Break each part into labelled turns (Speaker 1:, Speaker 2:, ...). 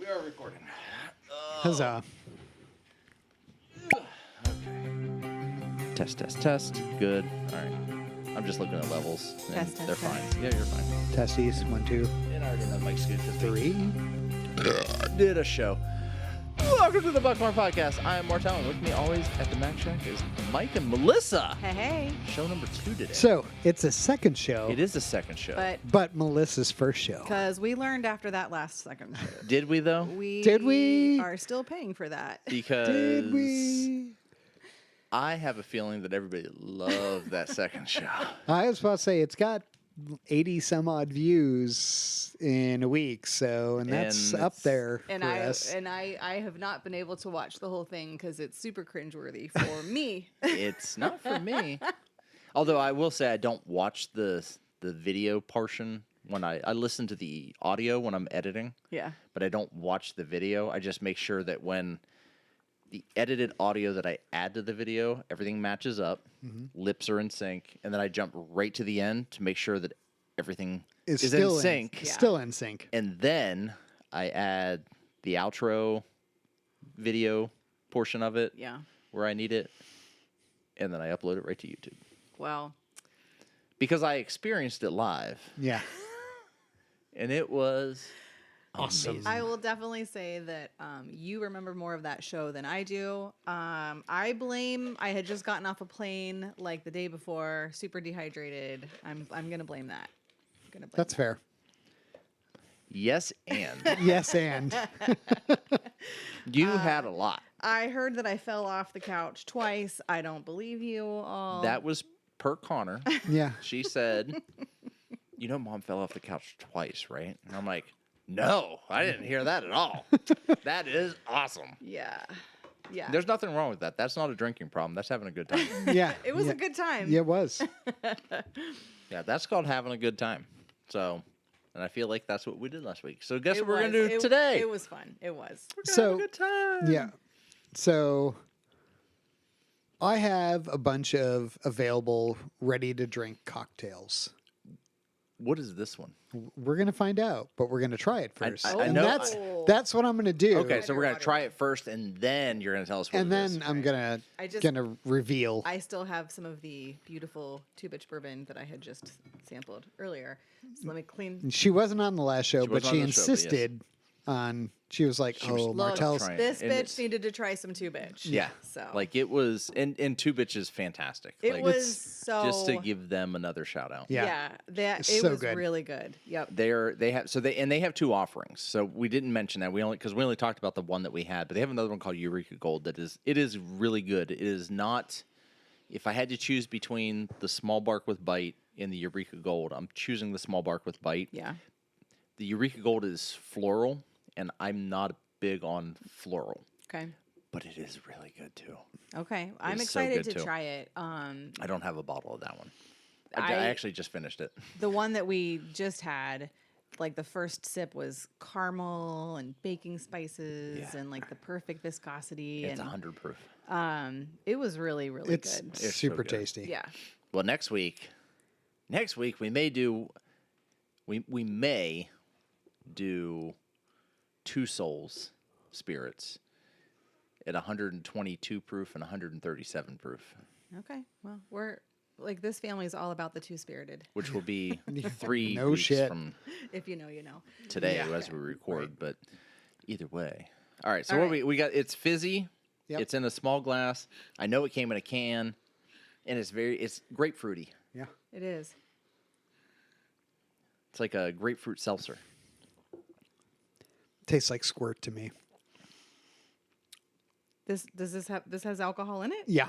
Speaker 1: We are recording.
Speaker 2: Huzzah.
Speaker 1: Okay. Test. Good. All right. I'm just looking at levels. And they're fine. Yeah, you're fine.
Speaker 2: Testies. 1, 2.
Speaker 1: And I already know Mike Scoot.
Speaker 2: 3.
Speaker 1: Did a show. Welcome to the Buckhorn Podcast. I am Martelle, and with me always at the Mac Shack is Mike and Melissa.
Speaker 3: Hey.
Speaker 1: Show number 2 today.
Speaker 2: So, it's a second show.
Speaker 1: It is the second show.
Speaker 2: But Melissa's first show.
Speaker 3: Because we learned after that last second show.
Speaker 1: Did we, though?
Speaker 2: Did we?
Speaker 3: Are still paying for that.
Speaker 1: Because
Speaker 2: Did we?
Speaker 1: I have a feeling that everybody loved that second show.
Speaker 2: I was about to say, it's got 80 some odd views in a week, so and that's up there
Speaker 3: And
Speaker 2: for us.
Speaker 3: I have not been able to watch the whole thing because it's super cringeworthy for me.
Speaker 1: It's not for me. Although I will say I don't watch the video portion when I listen to the audio when I'm editing.
Speaker 3: Yeah.
Speaker 1: But I don't watch the video. I just make sure that when the edited audio that I add to the video, everything matches up, lips are in sync, and then I jump right to the end to make sure that everything is
Speaker 2: still
Speaker 1: in sync.
Speaker 3: Yeah.
Speaker 2: Still in sync.
Speaker 1: And then I add the outro video portion of it
Speaker 3: Yeah.
Speaker 1: where I need it, and then I upload it right to YouTube.
Speaker 3: Well,
Speaker 1: Because I experienced it live,
Speaker 2: Yeah.
Speaker 1: and it was
Speaker 2: Awesome.
Speaker 1: amazing.
Speaker 3: I will definitely say that you remember more of that show than I do. I had just gotten off a plane like the day before, super dehydrated. I'm going to blame that.
Speaker 2: That's fair.
Speaker 1: Yes, and
Speaker 2: Yes, and.
Speaker 1: you had a lot.
Speaker 3: I heard that I fell off the couch twice. I don't believe you all.
Speaker 1: That was per Connor.
Speaker 2: Yeah.
Speaker 1: She said, "You know, Mom fell off the couch twice, right?" And I'm like, "No, I didn't hear that at all. That is awesome.
Speaker 3: Yeah. Yeah.
Speaker 1: There's nothing wrong with that. That's not a drinking problem. That's having a good time.
Speaker 2: Yeah.
Speaker 3: It was
Speaker 2: yeah.
Speaker 3: a good time.
Speaker 2: Yeah, it was.
Speaker 1: Yeah, that's called having a good time. So, and I feel like that's what we did last week. So guess what we're going to do today?
Speaker 3: It was fun. It was.
Speaker 1: We're gonna
Speaker 2: So,
Speaker 1: have a good time.
Speaker 2: Yeah. So I have a bunch of available ready to drink cocktails.
Speaker 1: What is this one?
Speaker 2: We're going to find out, but we're going to try it first.
Speaker 1: I
Speaker 2: and
Speaker 1: know-
Speaker 2: that's what I'm going to do.
Speaker 1: Okay, so we're going to try it first, and then you're going to tell us what
Speaker 2: And
Speaker 1: it is.
Speaker 2: then I'm going to reveal.
Speaker 3: I still have some of the beautiful 2-bitch bourbon that I had just sampled earlier. So let me clean.
Speaker 2: She wasn't on the last show,
Speaker 1: She
Speaker 2: but
Speaker 1: wasn't
Speaker 2: she
Speaker 1: on the show, but yes.
Speaker 2: insisted on. She was like,
Speaker 1: She was
Speaker 2: "Oh,
Speaker 1: look,
Speaker 2: Martelle's."
Speaker 1: trying.
Speaker 3: This
Speaker 1: And
Speaker 3: bitch
Speaker 1: it's-
Speaker 3: needed to try some 2-bitch.
Speaker 1: Yeah.
Speaker 3: So
Speaker 1: Like it was, and 2-bitch is fantastic.
Speaker 3: it
Speaker 1: Like,
Speaker 3: was so.
Speaker 1: just to give them another shout out.
Speaker 2: Yeah.
Speaker 3: That
Speaker 2: It's
Speaker 3: it
Speaker 2: so
Speaker 3: was
Speaker 2: good.
Speaker 3: really good. Yep.
Speaker 1: They have 2 offerings. So we didn't mention that. We only talked about the one that we had, but they have another one called Eureka Gold it is really good. It is not. If I had to choose between the small bark with bite and the Eureka Gold, I'm choosing the small bark with bite.
Speaker 3: Yeah.
Speaker 1: The Eureka Gold is floral, and I'm not big on floral,
Speaker 3: Okay.
Speaker 1: but it is really good too.
Speaker 3: Okay. I'm
Speaker 1: is so
Speaker 3: excited
Speaker 1: good,
Speaker 3: to
Speaker 1: too.
Speaker 3: try it.
Speaker 1: I don't have a bottle of that one.
Speaker 3: I-
Speaker 1: I actually just finished it.
Speaker 3: The one that we just had, like the first sip was caramel and baking spices
Speaker 1: Yeah.
Speaker 3: and like the perfect viscosity.
Speaker 1: It's
Speaker 3: and
Speaker 1: 100 proof.
Speaker 3: it was really, really
Speaker 2: It's
Speaker 3: good.
Speaker 1: It's
Speaker 2: super
Speaker 1: so good.
Speaker 2: tasty.
Speaker 3: Yeah.
Speaker 1: Well, next week we may do 2 Souls spirits at 122 proof and 137 proof,
Speaker 3: Okay. Well, we're like this family is all about the 2-spirited.
Speaker 1: which will be 3
Speaker 2: No
Speaker 1: weeks
Speaker 2: shit.
Speaker 1: from
Speaker 3: If you know, you know.
Speaker 1: today
Speaker 2: Yeah.
Speaker 1: as we record. But either way, all right. So
Speaker 3: All
Speaker 1: what
Speaker 3: right.
Speaker 1: we got? It's fizzy.
Speaker 2: Yep.
Speaker 1: It's in a small glass. I know it came in a can, and it's grapefruity.
Speaker 2: Yeah.
Speaker 3: It is.
Speaker 1: It's like a grapefruit seltzer.
Speaker 2: Tastes like squirt to me.
Speaker 3: This has alcohol in it?
Speaker 2: Yeah.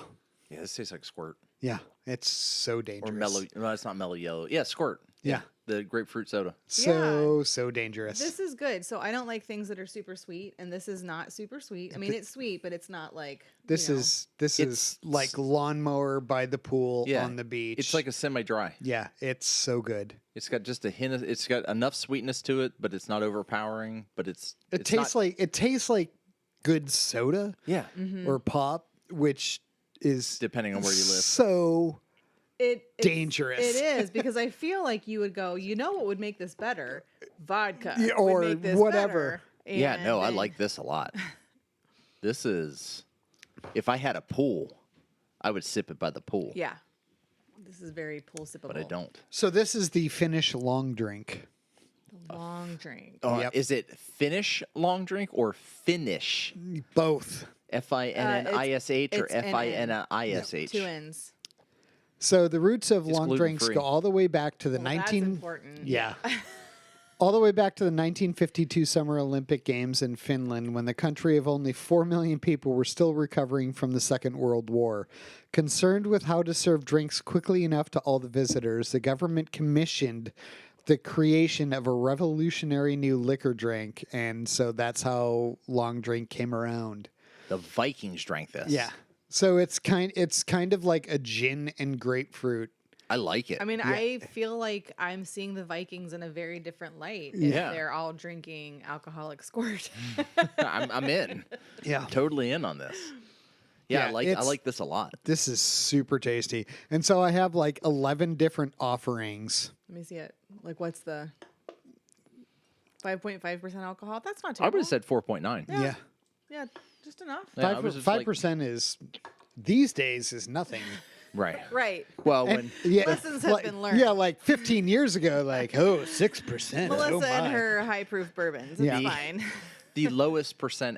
Speaker 1: Yeah, this tastes like squirt.
Speaker 2: Yeah. It's so dangerous.
Speaker 1: Or mellow. No, it's not mellow yellow. Yeah, squirt.
Speaker 2: Yeah.
Speaker 1: The grapefruit soda.
Speaker 2: So dangerous.
Speaker 3: This is good. So I don't like things that are super sweet, and this is not super sweet. I mean, it's sweet, but it's not like
Speaker 2: This
Speaker 3: you know.
Speaker 2: is
Speaker 1: It's-
Speaker 2: like lawnmower by the pool
Speaker 1: Yeah.
Speaker 2: on the beach.
Speaker 1: It's like a semi-dry.
Speaker 2: yeah, it's so good.
Speaker 1: It's got just a hint of, it's got enough sweetness to it, but it's not overpowering, but
Speaker 2: It
Speaker 1: it's
Speaker 2: tastes
Speaker 1: not,
Speaker 2: like good soda
Speaker 1: yeah,
Speaker 2: or pop, which is
Speaker 1: depending on where you live.
Speaker 2: so
Speaker 3: It's
Speaker 2: dangerous.
Speaker 3: It is because I feel like you would go. You know what would make this better? Vodka.
Speaker 2: Yeah,
Speaker 3: would
Speaker 2: or
Speaker 3: make this
Speaker 2: whatever.
Speaker 3: better.
Speaker 1: Yeah, no, I
Speaker 3: then-
Speaker 1: like this a lot. This is, if I had a pool, I would sip it by the pool.
Speaker 3: Yeah. This is very pool sippable.
Speaker 1: But I don't.
Speaker 2: So this is the Finnish long drink.
Speaker 3: Long drink.
Speaker 2: Yep.
Speaker 1: Is it Finnish long drink or Finnish?
Speaker 2: Both.
Speaker 1: Finnish or
Speaker 3: it's
Speaker 1: Finnish?
Speaker 3: 2 N's.
Speaker 2: So the roots of
Speaker 1: It's
Speaker 2: long drinks
Speaker 1: gluten-free.
Speaker 2: go all the way back to the
Speaker 3: Well, that's important.
Speaker 2: Yeah. All the way back to the 1952 Summer Olympic Games in Finland, when the country of only 4 million people were still recovering from the Second World War. Concerned with how to serve drinks quickly enough to all the visitors, the government commissioned the creation of a revolutionary new liquor drink, and so that's how long drink came around.
Speaker 1: The Vikings drank this.
Speaker 2: Yeah. So it's kind of like a gin and grapefruit.
Speaker 1: I like it.
Speaker 3: I mean, I feel like I'm seeing the Vikings in a very different light. If
Speaker 1: Yeah.
Speaker 3: they're all drinking alcoholic squirt.
Speaker 1: I'm in.
Speaker 2: Yeah.
Speaker 1: Totally in on this. Yeah,
Speaker 2: Yeah,
Speaker 1: I
Speaker 2: it's-
Speaker 1: like this a lot.
Speaker 2: This is super tasty. And so I have like 11 different offerings.
Speaker 3: Let me see it. Like, what's the 5.5% alcohol? That's not
Speaker 1: I
Speaker 3: terrible.
Speaker 1: would have said 4.9.
Speaker 2: Yeah.
Speaker 3: Yeah, just enough.
Speaker 1: Yeah, I was just like-
Speaker 2: 5% is these days is nothing.
Speaker 1: Right.
Speaker 3: Right.
Speaker 1: Well,
Speaker 2: And,
Speaker 1: when
Speaker 2: yeah,
Speaker 3: Lessons have
Speaker 2: like-
Speaker 3: been learned.
Speaker 2: Yeah, like 15 years ago, like, 6%.
Speaker 3: Melissa
Speaker 2: oh
Speaker 3: and
Speaker 2: my.
Speaker 3: her high proof bourbons. It's
Speaker 2: Yeah.
Speaker 3: fine.
Speaker 1: the lowest percent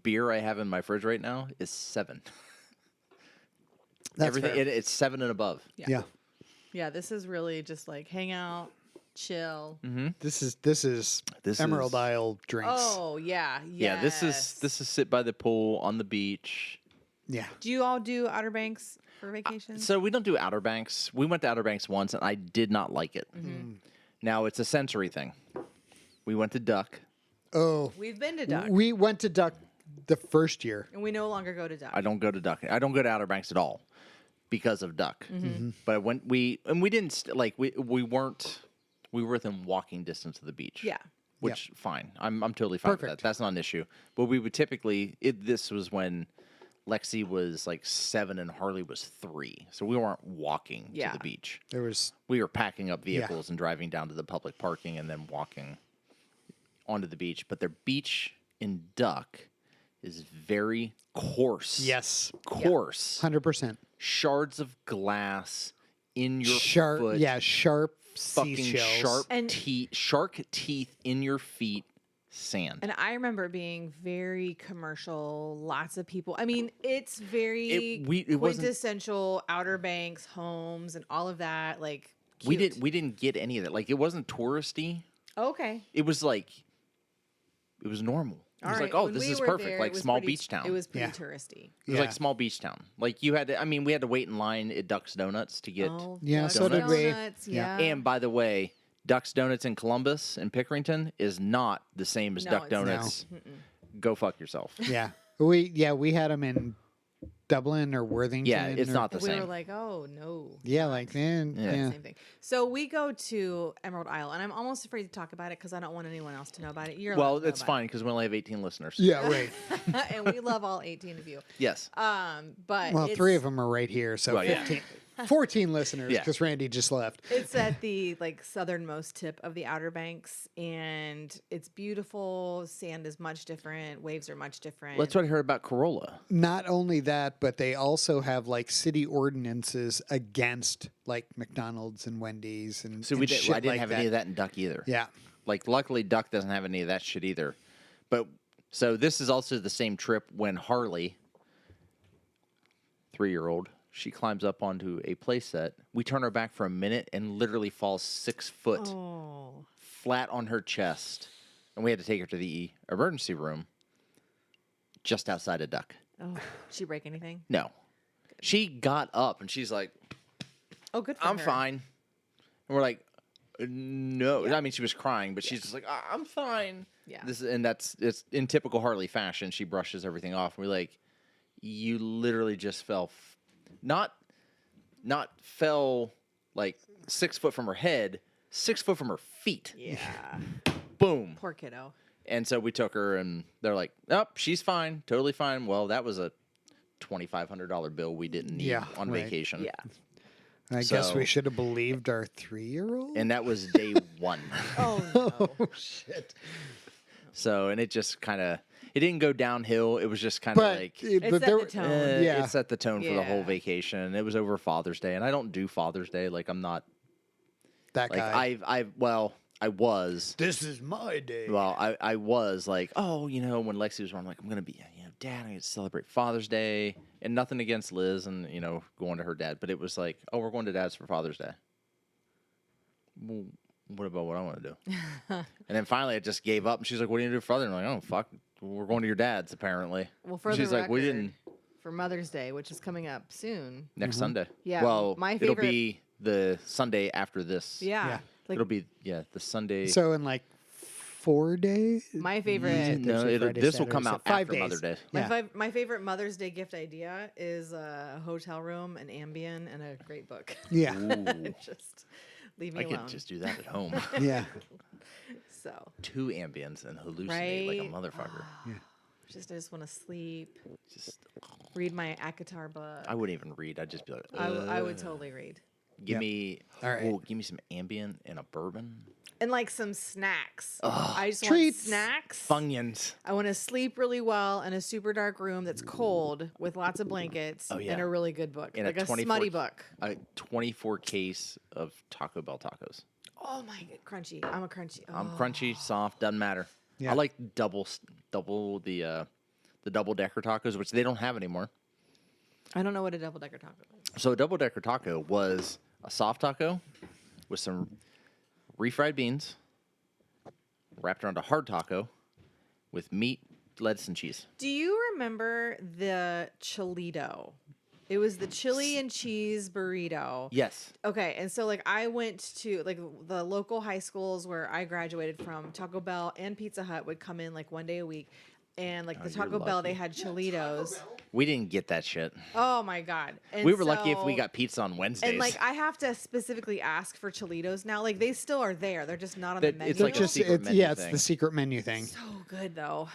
Speaker 1: beer I have in my fridge right now is 7.
Speaker 2: That's
Speaker 1: Everything
Speaker 2: fair.
Speaker 1: it's 7 and above.
Speaker 2: Yeah.
Speaker 3: Yeah, this is really just like hang out, chill.
Speaker 2: This is
Speaker 1: This
Speaker 2: Emerald
Speaker 1: is-
Speaker 2: Isle drinks.
Speaker 3: Oh, yeah.
Speaker 1: Yeah, this is sit by the pool on the beach.
Speaker 2: Yeah.
Speaker 3: Do you all do Outer Banks for vacation?
Speaker 1: So we don't do Outer Banks. We went to Outer Banks once and I did not like it. Now it's a sensory thing. We went to Duck.
Speaker 2: Oh,
Speaker 3: We've been to Duck,
Speaker 2: we went to Duck the first year.
Speaker 3: and we no longer go to Duck.
Speaker 1: I don't go to Duck. I don't go to Outer Banks at all because of Duck. But we didn't we weren't we were within walking distance of the beach.
Speaker 3: Yeah.
Speaker 1: Which fine. I'm totally fine with
Speaker 2: Perfect.
Speaker 1: that. That's not an issue. But we would typically this was when Lexi was like 7 and Harley was 3. So we weren't walking
Speaker 3: Yeah.
Speaker 1: to the beach.
Speaker 2: There was
Speaker 1: We were packing up vehicles and driving down to the public parking and then walking onto the beach. But their beach in Duck is very coarse.
Speaker 2: yes,
Speaker 1: Coarse.
Speaker 2: 100%
Speaker 1: Shards of glass in your
Speaker 2: sharp.
Speaker 1: foot.
Speaker 2: Yeah, sharp
Speaker 1: Fucking
Speaker 2: seashells.
Speaker 1: shark teeth in your feet. Sand.
Speaker 3: And I remember being very commercial, lots of people. I mean, it's very
Speaker 1: It wasn't-
Speaker 3: quintessential Outer Banks homes and all of that. Like,
Speaker 1: we
Speaker 3: cute.
Speaker 1: we didn't get any of that. Like it wasn't touristy.
Speaker 3: Okay.
Speaker 1: It was like it was normal. It was
Speaker 3: All
Speaker 1: like,
Speaker 3: right.
Speaker 1: oh,
Speaker 3: When
Speaker 1: this
Speaker 3: we
Speaker 1: is
Speaker 3: were
Speaker 1: perfect.
Speaker 3: there,
Speaker 1: Like
Speaker 3: it was
Speaker 1: small
Speaker 3: pretty-
Speaker 1: beach town.
Speaker 3: It was pretty
Speaker 2: Yeah.
Speaker 3: touristy.
Speaker 1: It was like small beach town. Like you had to, I mean, we had to wait in line at Duck's Donuts to get.
Speaker 3: Oh,
Speaker 2: Yeah,
Speaker 3: Duck
Speaker 2: so
Speaker 1: did we.
Speaker 3: Donuts,
Speaker 2: Yeah.
Speaker 3: Yeah.
Speaker 1: And by the way, Duck's Donuts in Columbus and Pickerington is not the same as
Speaker 3: No,
Speaker 1: Duck
Speaker 3: it's not.
Speaker 1: Donuts. Go fuck yourself.
Speaker 2: Yeah. We had them in Dublin or Worthington.
Speaker 1: Yeah, it's
Speaker 2: or-
Speaker 1: not the
Speaker 3: we
Speaker 1: same.
Speaker 3: were like, oh no.
Speaker 2: Yeah, like man.
Speaker 1: Yeah.
Speaker 2: Yeah.
Speaker 3: Same thing. So we go to Emerald Isle, and I'm almost afraid to talk about it because I don't want anyone else to know about it. You're allowed
Speaker 1: Well,
Speaker 3: to know
Speaker 1: it's
Speaker 3: about
Speaker 1: fine because we only have 18 listeners.
Speaker 2: Yeah, right.
Speaker 3: it. And we love all 18 of you.
Speaker 1: Yes.
Speaker 3: But
Speaker 2: Well,
Speaker 3: it's,
Speaker 2: 3 of them are right here, so
Speaker 1: Well, yeah.
Speaker 2: 14 listeners
Speaker 1: Yeah.
Speaker 2: because Randy just left.
Speaker 3: It's at the like southernmost tip of the Outer Banks, and it's beautiful. Sand is much different. Waves are much different.
Speaker 1: That's what I heard about Corolla.
Speaker 2: Not only that, but they also have like city ordinances against like McDonald's and Wendy's and
Speaker 1: So
Speaker 2: and
Speaker 1: I
Speaker 2: shit
Speaker 1: didn't
Speaker 2: like
Speaker 1: have any of that in Duck either.
Speaker 2: Yeah.
Speaker 1: Like, luckily, Duck doesn't have any of that shit either. But so this is also the same trip when Harley, 3-year-old, she climbs up onto a playset. We turn her back for a minute and literally falls 6 foot
Speaker 3: Oh.
Speaker 1: flat on her chest. And we had to take her to the emergency room just outside of Duck.
Speaker 3: Oh. Did she break anything?
Speaker 1: No. She got up and she's like,
Speaker 3: Oh, good for
Speaker 1: I'm
Speaker 3: her.
Speaker 1: fine. And we're like, no. I mean, she was crying, but she's just like, I'm fine.
Speaker 3: Yeah.
Speaker 1: It's in typical Harley fashion. She brushes everything off. And we're like, you literally just fell, not fell like 6 foot from her head, 6 foot from her feet.
Speaker 3: Yeah.
Speaker 1: Boom.
Speaker 3: Poor kiddo.
Speaker 1: And so we took her, and they're like, "Oh, she's fine, totally fine." Well, that was a $2,500 bill we didn't need
Speaker 2: Yeah,
Speaker 1: on
Speaker 2: right.
Speaker 1: vacation.
Speaker 3: Yeah.
Speaker 2: I guess
Speaker 1: So-
Speaker 2: we should have believed our 3-year-old.
Speaker 1: And that was day 1.
Speaker 3: Oh no.
Speaker 2: Oh shit.
Speaker 1: So, and it just kind of, it didn't go downhill. It was just kind of
Speaker 2: But,
Speaker 1: like,
Speaker 3: It
Speaker 2: but
Speaker 3: set
Speaker 2: there,
Speaker 3: the tone.
Speaker 2: Yeah.
Speaker 1: it set the tone for the whole
Speaker 3: Yeah.
Speaker 1: vacation. It was over Father's Day, and I don't do Father's Day. Like, I'm not,
Speaker 2: that
Speaker 1: like,
Speaker 2: guy.
Speaker 1: I was.
Speaker 2: This is my day.
Speaker 1: Well, I was like, oh, you know, when Lexi was around, I'm like, I'm going to be, you know, Dad, I get to celebrate Father's Day. And nothing against Liz and, you know, going to her dad. But it was like, oh, we're going to Dad's for Father's Day. Well, what about what I want to do? And then finally I just gave up. And she's like, what are you going to do for Father's Day? And I'm like, oh, fuck. We're going to your dad's, apparently.
Speaker 3: Well, for
Speaker 1: She's
Speaker 3: the
Speaker 1: like, we
Speaker 3: record,
Speaker 1: didn't.
Speaker 3: for Mother's Day, which is coming up soon.
Speaker 1: Next Sunday.
Speaker 3: Yeah,
Speaker 1: Well,
Speaker 3: my
Speaker 1: it'll
Speaker 3: favorite-
Speaker 1: be the Sunday after this.
Speaker 3: Yeah.
Speaker 2: Yeah.
Speaker 3: Like,
Speaker 1: It'll be, the Sunday.
Speaker 2: So in like 4 days?
Speaker 3: my favorite.
Speaker 1: no,
Speaker 2: Thursday, Friday,
Speaker 1: this will
Speaker 2: Saturday,
Speaker 1: come out
Speaker 2: so 5
Speaker 1: after
Speaker 2: days.
Speaker 1: Mother's Day.
Speaker 2: Yeah.
Speaker 3: My favorite Mother's Day gift idea is a hotel room, an Ambien, and a great book.
Speaker 2: Yeah.
Speaker 1: Ooh,
Speaker 3: Just leave me
Speaker 1: I
Speaker 3: alone.
Speaker 1: could just do that at home.
Speaker 2: Yeah.
Speaker 3: So
Speaker 1: 2 Ambiens and hallucinate like a
Speaker 3: Right?
Speaker 1: motherfucker.
Speaker 3: I just want to sleep,
Speaker 1: Just,
Speaker 3: read my ACOTAR book.
Speaker 1: I wouldn't even read. I'd just be like,
Speaker 3: I would totally read.
Speaker 1: Give
Speaker 2: Yep.
Speaker 1: me,
Speaker 2: All right.
Speaker 1: oh, give me some Ambien and a bourbon.
Speaker 3: And like some snacks.
Speaker 1: Ugh.
Speaker 3: I just
Speaker 2: Treats.
Speaker 3: want snacks.
Speaker 1: Funyuns.
Speaker 3: I want to sleep really well in a super dark room that's cold with lots of blankets
Speaker 1: Oh, yeah.
Speaker 3: and a really good book.
Speaker 1: And
Speaker 3: like
Speaker 1: a
Speaker 3: a
Speaker 1: 24
Speaker 3: smutty book.
Speaker 1: A 24 case of Taco Bell tacos.
Speaker 3: Oh my god, crunchy. I'm a crunchy.
Speaker 1: I'm
Speaker 3: oh.
Speaker 1: crunchy, soft, doesn't matter.
Speaker 2: Yeah.
Speaker 1: I like double the double decker tacos, which they don't have anymore.
Speaker 3: I don't know what a double decker taco is.
Speaker 1: So a double decker taco was a soft taco with some refried beans wrapped around a hard taco with meat, lettuce, and cheese.
Speaker 3: Do you remember the Cholito? It was the chili and cheese burrito.
Speaker 1: Yes.
Speaker 3: Okay, and so like I went to like the local high schools where I graduated from. Taco Bell and Pizza Hut would come in like one day a week, and like the
Speaker 1: you're
Speaker 3: Taco Bell
Speaker 1: lucky.
Speaker 3: they had Cholitos.
Speaker 1: We didn't get that shit.
Speaker 3: Oh my god! And
Speaker 1: We were lucky if we
Speaker 3: so-
Speaker 1: got pizza on Wednesdays.
Speaker 3: And like I have to specifically ask for Cholitos now. Like they still are there. They're just not on the
Speaker 1: That-
Speaker 3: menu.
Speaker 1: it's like a
Speaker 2: Just
Speaker 1: secret
Speaker 2: it's
Speaker 1: menu
Speaker 2: it's
Speaker 1: thing.
Speaker 2: the secret menu thing.
Speaker 3: so good though.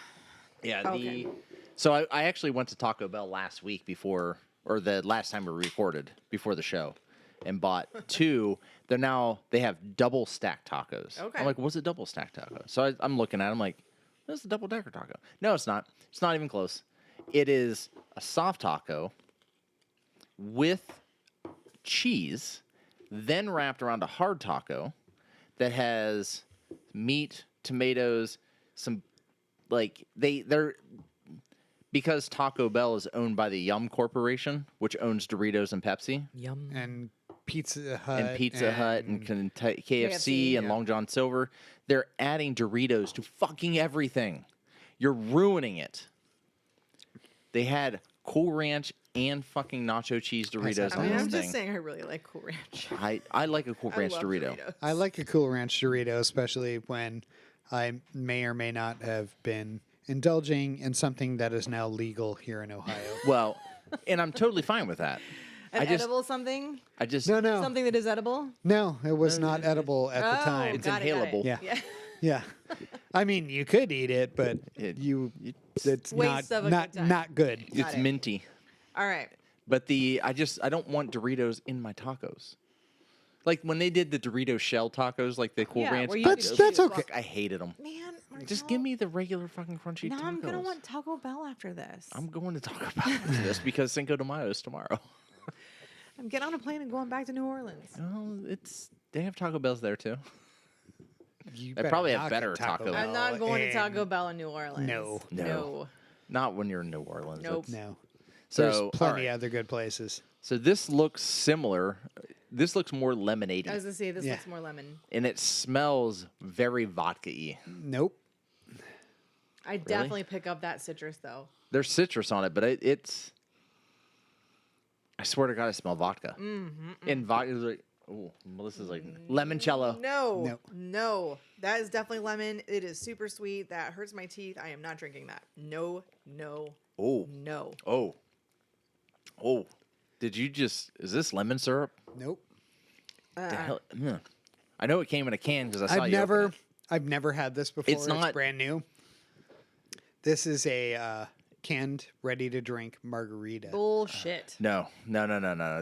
Speaker 1: Yeah.
Speaker 3: Okay.
Speaker 1: So I actually went to Taco Bell last week or the last time we recorded before the show, and bought 2. They have double stacked tacos.
Speaker 3: Okay.
Speaker 1: I'm like, what's a double stacked taco? So I'm looking at it, I'm like, this is a double decker taco. No, it's not. It's not even close. It is a soft taco with cheese, then wrapped around a hard taco that has meat, tomatoes, some like they're because Taco Bell is owned by the Yum Corporation, which owns Doritos and Pepsi,
Speaker 3: Yum.
Speaker 2: And Pizza Hut.
Speaker 1: and Pizza Hut and KFC
Speaker 3: KFC,
Speaker 1: and
Speaker 2: yeah.
Speaker 1: Long John Silver. They're adding Doritos to fucking everything. You're ruining it. They had Cool Ranch and fucking nacho cheese Doritos
Speaker 2: I
Speaker 3: I
Speaker 1: on
Speaker 3: mean,
Speaker 1: this
Speaker 3: I'm
Speaker 1: thing.
Speaker 3: just saying I really like Cool Ranch.
Speaker 1: I like a Cool Ranch
Speaker 3: I love
Speaker 1: Dorito.
Speaker 3: Doritos.
Speaker 2: I like a Cool Ranch Dorito, especially when I may or may not have been indulging in something that is now legal here in Ohio.
Speaker 1: Well, and I'm totally fine with that.
Speaker 3: An
Speaker 1: I just-
Speaker 3: edible something?
Speaker 1: I just
Speaker 2: No, no,
Speaker 3: Something that is edible?
Speaker 2: no, it was not edible at the
Speaker 3: Oh,
Speaker 2: time.
Speaker 1: It's
Speaker 3: got it, got it.
Speaker 1: inhalable.
Speaker 2: Yeah. Yeah, I mean you could eat it, but
Speaker 1: It-
Speaker 2: it's
Speaker 3: Waste of a good time.
Speaker 2: not good.
Speaker 1: it's
Speaker 3: it.
Speaker 1: minty.
Speaker 3: All right.
Speaker 1: But I don't want Doritos in my tacos. Like when they did the Dorito shell tacos, like the Cool
Speaker 3: Yeah,
Speaker 1: Ranch.
Speaker 3: where you
Speaker 1: tacos,
Speaker 3: could
Speaker 2: That's
Speaker 3: choose.
Speaker 2: okay.
Speaker 1: Fuck, I hated them.
Speaker 3: Man,
Speaker 1: Just
Speaker 3: Martelle,
Speaker 1: give me the regular fucking crunchy
Speaker 3: Now
Speaker 1: tacos.
Speaker 3: I'm gonna want Taco Bell after this.
Speaker 1: I'm going to talk about this because Cinco de Mayo is tomorrow.
Speaker 3: I'm getting on a plane and going back to New Orleans.
Speaker 1: Well, they have Taco Bells there too.
Speaker 2: You
Speaker 1: They
Speaker 2: better
Speaker 1: probably have
Speaker 2: not
Speaker 1: better
Speaker 2: get
Speaker 1: Taco Bell.
Speaker 3: I'm not going to
Speaker 2: and-
Speaker 3: Taco Bell in New Orleans.
Speaker 2: No.
Speaker 1: No. Not when you're in New Orleans.
Speaker 3: Nope.
Speaker 1: That's-
Speaker 2: No,
Speaker 1: So
Speaker 2: there's
Speaker 1: all
Speaker 2: plenty
Speaker 1: right.
Speaker 2: other good places.
Speaker 1: So this looks similar. This looks more lemonade,
Speaker 3: I was gonna say this
Speaker 2: Yeah.
Speaker 3: looks more lemon.
Speaker 1: and it smells very vodka-y.
Speaker 2: Nope.
Speaker 3: I definitely pick up that citrus though.
Speaker 1: There's citrus on it, but it's. I swear to God, I smell vodka. And vodka is like, oh, Melissa's like limoncello.
Speaker 3: No,
Speaker 2: No.
Speaker 3: that is definitely lemon. It is super sweet. That hurts my teeth. I am not drinking that. No, no,
Speaker 1: Oh,
Speaker 3: no.
Speaker 1: oh, oh! Did you just? Is this lemon syrup?
Speaker 2: Nope.
Speaker 1: The hell? I know it came in a can because I saw
Speaker 2: I've never had this before.
Speaker 1: It's not-
Speaker 2: brand new. This is a canned, ready to drink margarita.
Speaker 3: Bullshit.
Speaker 1: No.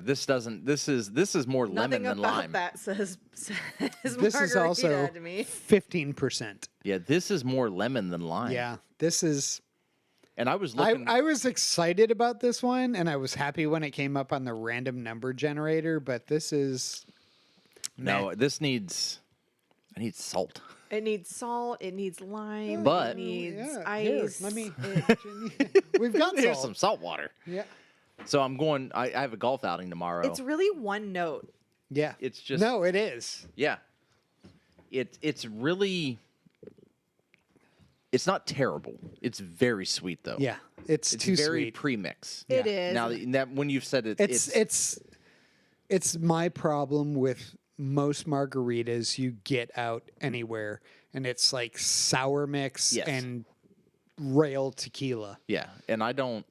Speaker 1: This doesn't. This is more lemon
Speaker 3: Nothing
Speaker 1: than
Speaker 3: about
Speaker 1: lime.
Speaker 3: that says
Speaker 2: This
Speaker 3: margarita
Speaker 2: is also
Speaker 3: to me.
Speaker 2: 15%.
Speaker 1: Yeah, this is more lemon than lime.
Speaker 2: Yeah, this is.
Speaker 1: And I was looking.
Speaker 2: I was excited about this one, and I was happy when it came up on the random number generator. But this is
Speaker 1: no, this needs. I need salt.
Speaker 3: It needs salt. It needs lime.
Speaker 1: But-
Speaker 3: it needs
Speaker 2: Here,
Speaker 3: ice.
Speaker 2: let me. We've got
Speaker 1: Here's
Speaker 2: salt.
Speaker 1: some salt water.
Speaker 2: Yeah,
Speaker 1: So I'm going. I have a golf outing tomorrow.
Speaker 3: It's really one note.
Speaker 2: yeah.
Speaker 1: It's just
Speaker 2: no, it is.
Speaker 1: Yeah. It's really. It's not terrible. It's very sweet though.
Speaker 2: Yeah, it's
Speaker 1: It's
Speaker 2: too
Speaker 1: very
Speaker 2: sweet.
Speaker 1: premix.
Speaker 3: It
Speaker 2: Yeah.
Speaker 3: is.
Speaker 1: Now that when you've said it,
Speaker 2: It's my problem with most margaritas you get out anywhere, and it's like sour mix
Speaker 1: Yes.
Speaker 2: and rail tequila.
Speaker 1: yeah, and I don't.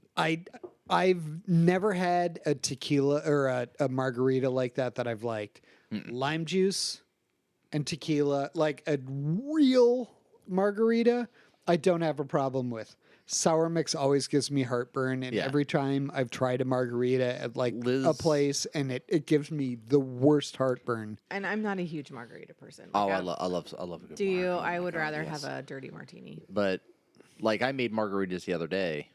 Speaker 2: I've never had a tequila or a margarita like that I've liked. Lime juice and tequila, like a real margarita, I don't have a problem with. Sour mix always gives me heartburn, and
Speaker 1: Yeah.
Speaker 2: every time I've tried a margarita at like
Speaker 1: Liz-
Speaker 2: a place, and it gives me the worst heartburn.
Speaker 3: And I'm not a huge margarita person.
Speaker 1: Oh,
Speaker 3: Like,
Speaker 1: I love a good.
Speaker 3: Do you?
Speaker 1: margarita.
Speaker 3: I would
Speaker 1: Oh,
Speaker 3: rather
Speaker 1: yes.
Speaker 3: have a dirty martini.
Speaker 1: But like I made margaritas the other day.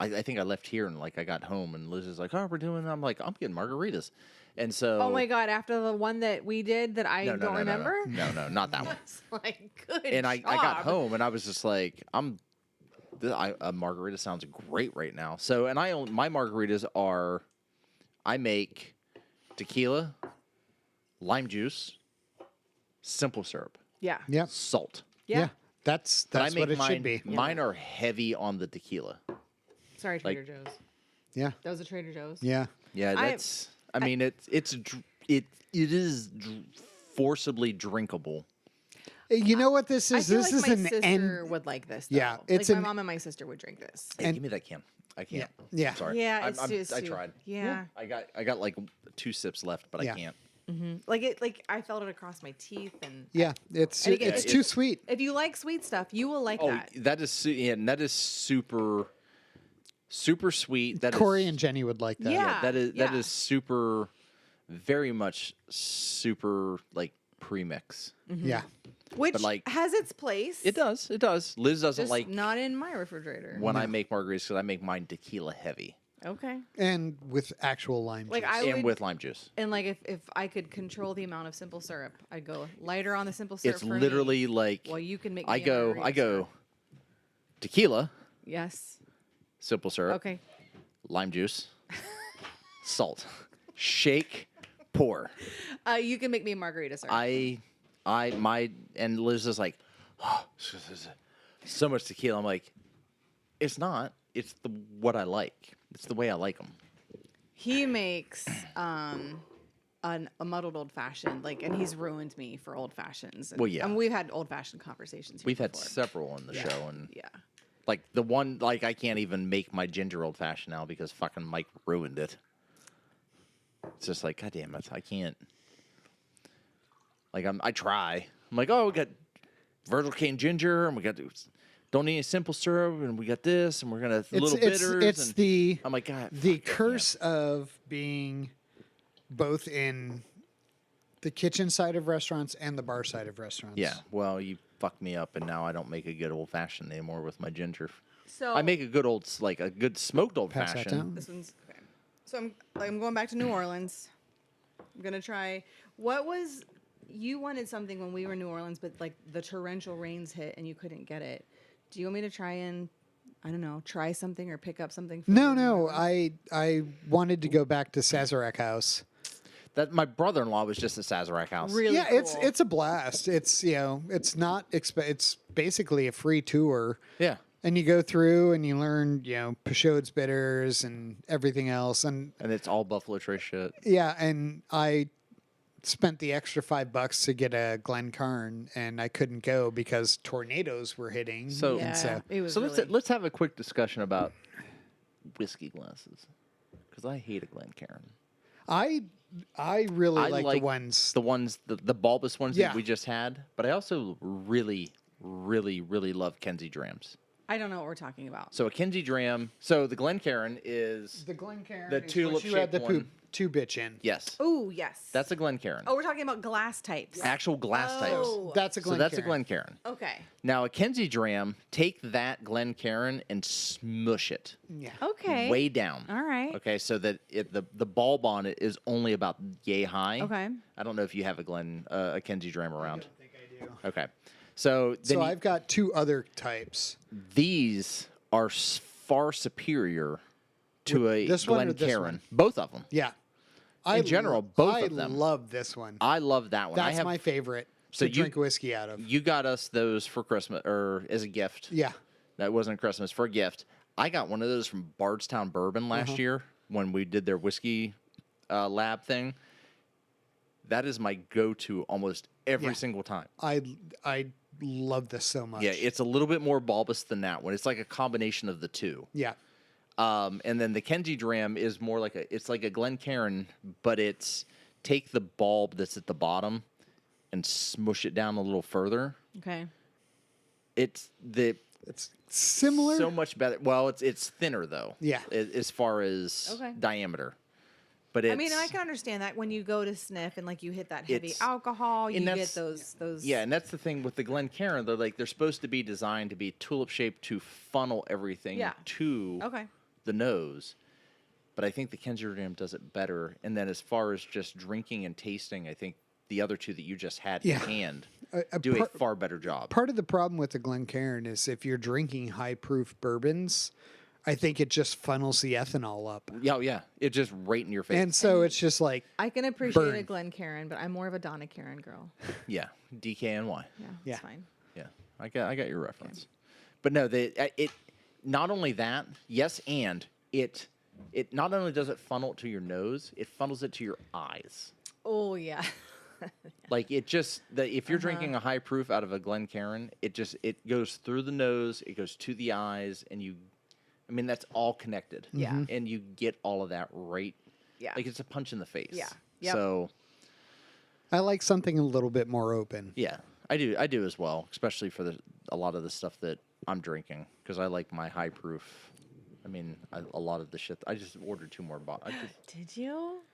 Speaker 1: I think I left here and like I got home and Liz is like, "Oh, we're doing." I'm like, "I'm getting margaritas," and so.
Speaker 3: Oh my god! After the one that we did that I
Speaker 1: No,
Speaker 3: don't remember.
Speaker 1: No, not that one.
Speaker 3: It's like good.
Speaker 1: And I got
Speaker 3: job.
Speaker 1: home and I was just like, a margarita sounds great right now. So, and my margaritas are, I make tequila, lime juice, simple syrup,
Speaker 3: Yeah.
Speaker 2: Yeah,
Speaker 1: salt.
Speaker 3: Yeah.
Speaker 2: That's
Speaker 1: But I
Speaker 2: what
Speaker 1: make
Speaker 2: it
Speaker 1: mine.
Speaker 2: should be.
Speaker 1: Mine are heavy on the tequila.
Speaker 3: Sorry, Trader Joe's.
Speaker 2: Yeah,
Speaker 3: That was a Trader Joe's.
Speaker 2: yeah.
Speaker 1: Yeah, that's. I mean, it is forcibly drinkable.
Speaker 2: You know what this
Speaker 3: I
Speaker 2: is?
Speaker 3: feel
Speaker 2: This
Speaker 3: like
Speaker 2: is
Speaker 3: my
Speaker 2: an
Speaker 3: sister
Speaker 2: end.
Speaker 3: would like this. Though.
Speaker 2: Yeah, it's
Speaker 3: like my
Speaker 2: an-
Speaker 3: mom and my sister would drink this.
Speaker 1: Hey, give me that can. I can't.
Speaker 2: Yeah.
Speaker 1: Sorry.
Speaker 3: Yeah, it's too.
Speaker 1: I tried.
Speaker 3: Yeah.
Speaker 1: I got like 2 sips left, but
Speaker 2: Yeah.
Speaker 1: I can't.
Speaker 3: Like I felt it across my teeth, and
Speaker 2: Yeah, it's
Speaker 3: And again,
Speaker 2: it's
Speaker 1: it's-
Speaker 2: too sweet.
Speaker 3: if you like sweet stuff, you will like that.
Speaker 1: That is and that is super sweet. That is
Speaker 2: Corey and Jenny would like that.
Speaker 3: Yeah.
Speaker 1: that
Speaker 3: yeah.
Speaker 1: is super, very much super like premix.
Speaker 2: Yeah.
Speaker 3: Which
Speaker 1: but, like,
Speaker 3: has its place.
Speaker 1: It does. Liz doesn't
Speaker 3: Just
Speaker 1: like
Speaker 3: not in my refrigerator.
Speaker 1: when I make margaritas because I make mine tequila heavy
Speaker 3: Okay.
Speaker 2: And with actual lime
Speaker 3: Like
Speaker 2: juice.
Speaker 3: I
Speaker 1: and
Speaker 3: would,
Speaker 1: with lime juice.
Speaker 3: and like if I could control the amount of simple syrup, I'd go lighter on the simple syrup.
Speaker 1: It's
Speaker 3: for me.
Speaker 1: literally like
Speaker 3: Well, you can make.
Speaker 1: I
Speaker 3: me a
Speaker 1: go
Speaker 3: margarita.
Speaker 1: tequila,
Speaker 3: Yes.
Speaker 1: simple syrup,
Speaker 3: Okay.
Speaker 1: lime juice, salt, shake, pour.
Speaker 3: You can make me a margarita, sir.
Speaker 1: And Liz is like, oh, so much tequila. I'm like, it's not. It's what I like. It's the way I like them.
Speaker 3: He makes a muddled old fashioned, and he's ruined me for old fashions.
Speaker 1: Well, yeah.
Speaker 3: And we've had old fashioned conversations. Here
Speaker 1: We've had
Speaker 3: before.
Speaker 1: several on the show, and
Speaker 3: Yeah.
Speaker 1: like the one, like I can't even make my ginger old fashioned now because fucking Mike ruined it. It's just like, God damn it, I can't. Like I try. I'm like, oh, we got Virgil cane ginger, and we got don't need any simple syrup, and we got this, and we're gonna little bitters.
Speaker 2: It's
Speaker 1: and
Speaker 2: the
Speaker 1: I'm like, God,
Speaker 2: the
Speaker 1: fuck, I
Speaker 2: curse of being both in the kitchen side of restaurants and the bar side of restaurants.
Speaker 1: can't. Yeah, well, you fucked me up, and now I don't make a good old fashioned anymore with my ginger.
Speaker 3: So
Speaker 1: I make a good old, like a good smoked old
Speaker 2: Pass that
Speaker 1: fashioned.
Speaker 2: down.
Speaker 3: This one's okay. So I'm going back to New Orleans. I'm gonna try. What was you wanted something when we were in New Orleans, but like the torrential rains hit and you couldn't get it. Do you want me to try and I don't know, try something or pick up something? For
Speaker 2: No,
Speaker 3: you?
Speaker 2: no. I wanted to go back to Sazerac House.
Speaker 1: That my brother-in-law was just at Sazerac House.
Speaker 3: Really?
Speaker 2: Yeah,
Speaker 3: cool.
Speaker 2: it's a blast. It's it's not it's basically a free tour.
Speaker 1: Yeah.
Speaker 2: And you go through and you learn, Peugeot's bitters and everything else. And
Speaker 1: And it's all Buffalo Trace shit.
Speaker 2: yeah, and I spent the extra $5 to get a Glencairn, and I couldn't go because tornadoes were hitting.
Speaker 1: So-
Speaker 3: Yeah,
Speaker 2: and so
Speaker 3: it was
Speaker 1: So
Speaker 3: really,
Speaker 1: let's have a quick discussion about whiskey glasses, because I hate a Glencairn.
Speaker 2: I really
Speaker 1: I
Speaker 2: like
Speaker 1: like
Speaker 2: the ones.
Speaker 1: The ones, the bulbous ones
Speaker 2: Yeah.
Speaker 1: that we just had, but I also really, really, really love Kenzie Drams.
Speaker 3: I don't know what we're talking about.
Speaker 1: So a Kinsey Dram. So the Glencairn is
Speaker 2: The Glencairn.
Speaker 1: The
Speaker 2: is what
Speaker 1: tulip
Speaker 2: you had
Speaker 1: shaped
Speaker 2: the
Speaker 1: one.
Speaker 2: two bitch in.
Speaker 1: yes.
Speaker 3: Oh, yes.
Speaker 1: That's a Glencairn.
Speaker 3: Oh, we're talking about glass types.
Speaker 1: Actual glass types.
Speaker 3: Oh.
Speaker 2: That's a Glencairn.
Speaker 1: So that's a Glencairn.
Speaker 3: Okay.
Speaker 1: Now a Kinsey Dram, take that Glencairn and smush it
Speaker 2: Yeah.
Speaker 3: Okay.
Speaker 1: way down.
Speaker 3: All right.
Speaker 1: Okay, so that the bulb on it is only about yay high.
Speaker 3: Okay.
Speaker 1: I don't know if you have a Kinsey Dram around.
Speaker 2: I think I do.
Speaker 1: Okay, so then
Speaker 2: So I've got two other types.
Speaker 1: these are far superior to a
Speaker 2: this one or this
Speaker 1: Glencairn.
Speaker 2: one?
Speaker 1: Both of them.
Speaker 2: Yeah.
Speaker 1: In general, both of them.
Speaker 2: I love this one.
Speaker 1: I love that one. I
Speaker 2: That's
Speaker 1: have,
Speaker 2: my favorite
Speaker 1: So
Speaker 2: to
Speaker 1: you-
Speaker 2: drink whiskey out of.
Speaker 1: You got us those for Christmas or as a gift.
Speaker 2: Yeah.
Speaker 1: That wasn't Christmas, for a gift. I got one of those from Bardstown Bourbon last year when we did their whiskey lab thing. That is my go-to almost every
Speaker 2: Yeah.
Speaker 1: single time.
Speaker 2: I love this so much.
Speaker 1: Yeah, it's a little bit more bulbous than that one. It's like a combination of the two.
Speaker 2: Yeah.
Speaker 1: And then the Kinsey Dram is more like it's like a Glencairn, but it's take the bulb that's at the bottom and smush it down a little further.
Speaker 3: Okay.
Speaker 1: It's
Speaker 2: It's similar.
Speaker 1: so much better. Well, it's thinner though.
Speaker 2: Yeah.
Speaker 1: As far as
Speaker 3: Okay.
Speaker 1: diameter. But it's,
Speaker 3: I mean, I can understand that when you go to sniff and like you hit that heavy
Speaker 1: It's-
Speaker 3: alcohol, you
Speaker 1: and
Speaker 3: get
Speaker 1: that's-
Speaker 3: those.
Speaker 1: Yeah, and that's the thing with the Glencairn. They're supposed to be designed to be tulip shaped to funnel everything
Speaker 3: Yeah.
Speaker 1: to
Speaker 3: Okay.
Speaker 1: the nose. But I think the Kinsey Dram does it better. And then as far as just drinking and tasting, I think the other two that you just had
Speaker 2: Yeah.
Speaker 1: in hand
Speaker 2: A
Speaker 1: do a
Speaker 2: par-
Speaker 1: far better job.
Speaker 2: Part of the problem with the Glencairn is if you're drinking high proof bourbons, I think it just funnels the ethanol up.
Speaker 1: Yeah, yeah. It's just right in your face.
Speaker 2: And so it's just like,
Speaker 3: I can appreciate
Speaker 2: Burn.
Speaker 3: a Glencairn, but I'm more of a Donna Karen girl.
Speaker 1: yeah, DKNY.
Speaker 3: Yeah,
Speaker 2: Yeah.
Speaker 3: it's fine.
Speaker 1: Yeah, I got your reference. But no, it not only that, yes, and it not only does it funnel it to your nose, it funnels it to your eyes.
Speaker 3: Oh yeah.
Speaker 1: Like if you're drinking a high proof out of a Glencairn, it goes through the nose, it goes to the eyes, and that's all connected.
Speaker 3: Yeah.
Speaker 1: And you get all of that right.
Speaker 3: Yeah.
Speaker 1: Like it's a punch in the face.
Speaker 3: Yeah. Yep.
Speaker 1: So
Speaker 2: I like something a little bit more open.
Speaker 1: yeah, I do as well, especially for a lot of the stuff that I'm drinking because I like my high proof. I mean, a lot of the shit. I just ordered 2 more bottles.
Speaker 3: Did you?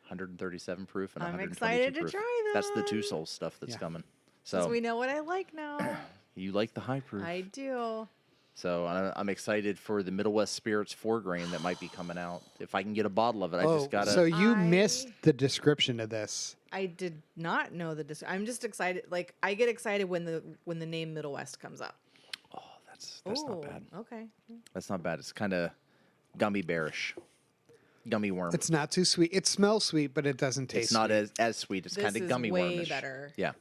Speaker 1: 137 proof and
Speaker 3: I'm
Speaker 1: 122
Speaker 3: excited to
Speaker 1: proof.
Speaker 3: try
Speaker 1: That's the Two
Speaker 3: them.
Speaker 1: Souls stuff that's
Speaker 2: Yeah.
Speaker 1: coming.
Speaker 3: Because
Speaker 1: So
Speaker 3: we know what I like now.
Speaker 1: you like the high proof.
Speaker 3: I do.
Speaker 1: So I'm excited for the Middle West Spirits 4 grain that might be coming out. If I can get a bottle of it, I just gotta.
Speaker 2: so you
Speaker 3: I-
Speaker 2: missed the description of this.
Speaker 3: I did not know the. I'm just excited. Like I get excited when the name Middle West comes up.
Speaker 1: oh, that's not bad.
Speaker 3: Okay.
Speaker 1: That's not bad. It's kind of gummy bearish, gummy worm.
Speaker 2: It's not too sweet. It smells sweet, but it doesn't taste
Speaker 1: It's not
Speaker 2: sweet.
Speaker 1: as sweet. It's
Speaker 3: This
Speaker 1: kind of
Speaker 3: is
Speaker 1: gummy
Speaker 3: way
Speaker 1: wormish.
Speaker 3: better.
Speaker 1: Yeah.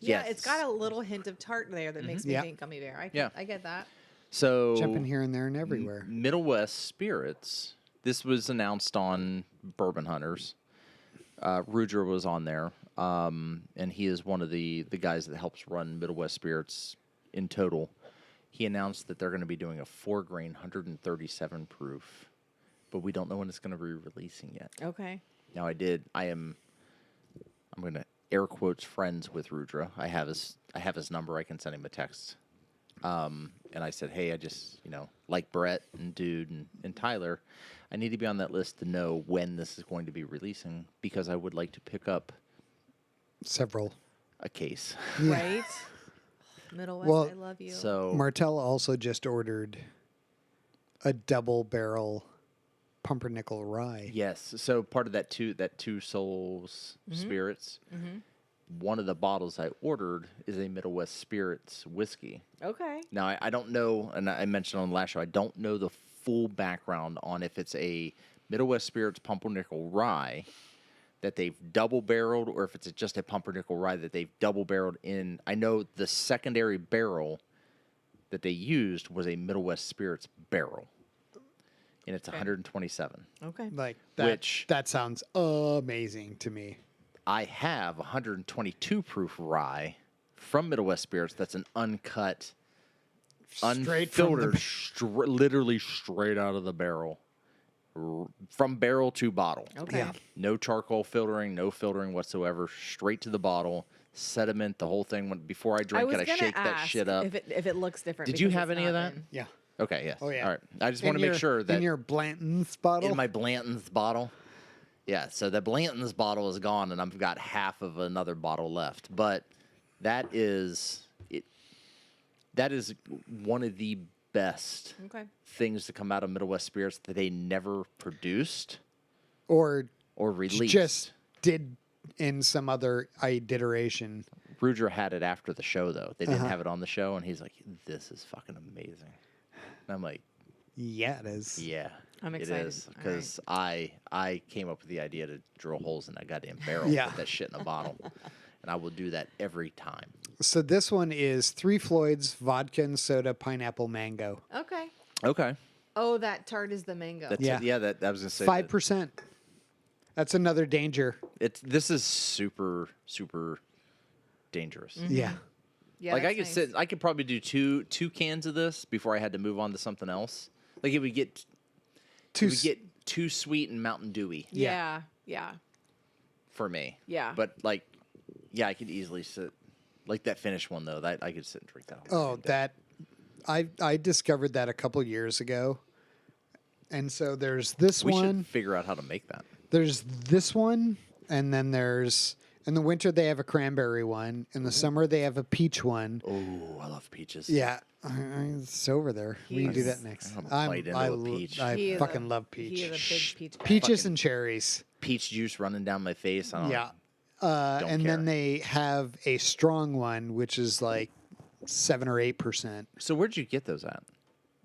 Speaker 3: Yeah,
Speaker 1: Yes.
Speaker 3: it's got a little hint of tart there that makes me
Speaker 2: Yeah.
Speaker 3: think gummy bear.
Speaker 1: Yeah.
Speaker 3: I get that.
Speaker 1: So
Speaker 2: Jumping here and there and everywhere.
Speaker 1: Middle West Spirits. This was announced on Bourbon Hunters. Rudra was on there, and he is one of the guys that helps run Middle West Spirits in total. He announced that they're going to be doing a 4 grain 137 proof, but we don't know when it's going to be releasing yet.
Speaker 3: Okay.
Speaker 1: Now I'm going to air quotes friends with Rudra. I have his number. I can send him a text. And I said, hey, I just, like Brett and Dude and Tyler, I need to be on that list to know when this is going to be releasing because I would like to pick up
Speaker 2: Several.
Speaker 1: a case.
Speaker 3: Right. Middle West,
Speaker 2: Well,
Speaker 3: I love you.
Speaker 1: So
Speaker 2: Martelle also just ordered a double barrel pumpernickel rye.
Speaker 1: yes, so part of that two souls spirits. One of the bottles I ordered is a Middle West Spirits whiskey.
Speaker 3: Okay.
Speaker 1: Now, I don't know, and I mentioned on the last show, I don't know the full background on if it's a Middle West Spirits pumpernickel rye that they've double barreled or if it's just a pumpernickel rye that they've double barreled in. I know the secondary barrel that they used was a Middle West Spirits barrel, and it's 127.
Speaker 3: Okay.
Speaker 2: Like that,
Speaker 1: Which-
Speaker 2: that sounds amazing to me.
Speaker 1: I have 122 proof rye from Middle West Spirits that's an uncut,
Speaker 2: Straight from the
Speaker 1: unfiltered, literally straight out of the barrel, from barrel to bottle.
Speaker 3: Okay.
Speaker 2: Yeah.
Speaker 1: No charcoal filtering, no filtering whatsoever, straight to the bottle, sediment, the whole thing. Before I
Speaker 3: I
Speaker 1: drink
Speaker 3: was
Speaker 1: it, I
Speaker 3: gonna
Speaker 1: shake that
Speaker 3: ask
Speaker 1: shit up.
Speaker 3: if it looks different.
Speaker 1: Did you
Speaker 3: because
Speaker 1: have
Speaker 3: it's
Speaker 1: any of
Speaker 3: not
Speaker 1: that?
Speaker 3: in-
Speaker 2: Yeah.
Speaker 1: Okay, yes.
Speaker 2: Oh, yeah.
Speaker 1: All right. I just want to
Speaker 2: In
Speaker 1: make
Speaker 2: your-
Speaker 1: sure that
Speaker 2: in your Blanton's bottle.
Speaker 1: in my Blanton's bottle. Yeah, so the Blanton's bottle is gone, and I've got half of another bottle left. But that is it. That is one of the best
Speaker 3: Okay.
Speaker 1: things to come out of Middle West Spirits that they never produced
Speaker 2: or
Speaker 1: or released.
Speaker 2: just did in some other iteration.
Speaker 1: Ruger had it after the show, though. They didn't have it on the show, and he's like, "This is fucking amazing." And I'm like,
Speaker 2: Yeah, it is.
Speaker 1: "Yeah,
Speaker 3: I'm
Speaker 1: it
Speaker 3: excited.
Speaker 1: is,"
Speaker 3: All
Speaker 1: because I came up with the idea to drill holes in that goddamn barrel,
Speaker 2: Yeah.
Speaker 1: put that shit in a bottle, and I will do that every time.
Speaker 2: So this one is 3 Floyds, vodka and soda, pineapple, mango.
Speaker 3: Okay.
Speaker 1: Okay,
Speaker 3: Oh, that tart is the mango.
Speaker 1: that's
Speaker 2: Yeah.
Speaker 1: yeah. That I was gonna say
Speaker 2: 5%. That's another danger.
Speaker 1: This is super dangerous.
Speaker 2: Yeah.
Speaker 3: yeah,
Speaker 1: Like I
Speaker 3: that's
Speaker 1: could
Speaker 3: nice.
Speaker 1: I could probably do two cans of this before I had to move on to something else. Like it would get too sweet and Mountain Dewy
Speaker 3: Yeah. Yeah.
Speaker 1: for me.
Speaker 3: Yeah.
Speaker 1: But like, yeah, I could easily sit like that Finnish one though. That I could sit and drink that.
Speaker 2: Oh, that I discovered that a couple years ago. And so there's this
Speaker 1: we
Speaker 2: one.
Speaker 1: should figure out how to make that.
Speaker 2: There's this one, and then there's in the winter they have a cranberry one. In the summer they have a peach one.
Speaker 1: Oh, I love peaches.
Speaker 2: Yeah, it's over there. We can do that
Speaker 3: He's-
Speaker 2: next.
Speaker 1: I'm gonna bite into a peach.
Speaker 2: I
Speaker 3: He is
Speaker 2: fucking
Speaker 3: a-
Speaker 2: love
Speaker 3: He
Speaker 2: peach.
Speaker 3: is a big peach. guy.
Speaker 2: Peaches
Speaker 1: fucking-
Speaker 2: and cherries.
Speaker 1: Peach juice running down my face. I don't
Speaker 2: Yeah.
Speaker 1: Don't
Speaker 2: And then
Speaker 1: care.
Speaker 2: they have a strong one, which is like 7 or 8%.
Speaker 1: So where'd you get those at?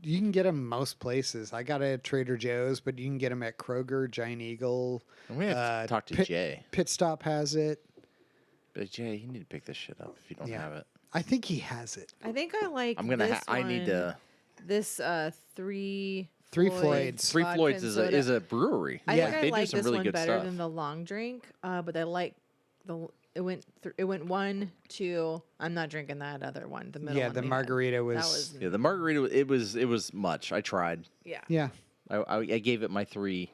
Speaker 2: You can get them most places. I got it at Trader Joe's, but you can get them at Kroger, Giant Eagle.
Speaker 1: And we have to talk to Jay.
Speaker 2: Pit Stop has it.
Speaker 1: But Jay, you need to pick this shit up if you don't
Speaker 2: Yeah.
Speaker 1: have it.
Speaker 2: I think he has it.
Speaker 3: I think I like.
Speaker 1: I'm gonna.
Speaker 3: This
Speaker 1: I need
Speaker 3: one.
Speaker 1: to.
Speaker 3: This Three
Speaker 2: Floyds.
Speaker 1: Three
Speaker 3: vodka
Speaker 1: Floyds
Speaker 3: and
Speaker 1: is
Speaker 3: soda.
Speaker 1: is a brewery.
Speaker 3: I
Speaker 2: Yeah.
Speaker 3: think
Speaker 1: they
Speaker 3: I like
Speaker 1: do some
Speaker 3: this
Speaker 1: really
Speaker 3: one
Speaker 1: good
Speaker 3: better
Speaker 1: stuff.
Speaker 3: than the long drink, but I like the. It went 1, 2. I'm not drinking that other one. The middle.
Speaker 2: Yeah,
Speaker 3: one
Speaker 2: the
Speaker 3: we had.
Speaker 2: margarita
Speaker 3: That
Speaker 2: was.
Speaker 3: was
Speaker 1: Yeah, the margarita. It was much. I tried.
Speaker 3: yeah.
Speaker 2: Yeah.
Speaker 1: I gave it my 3.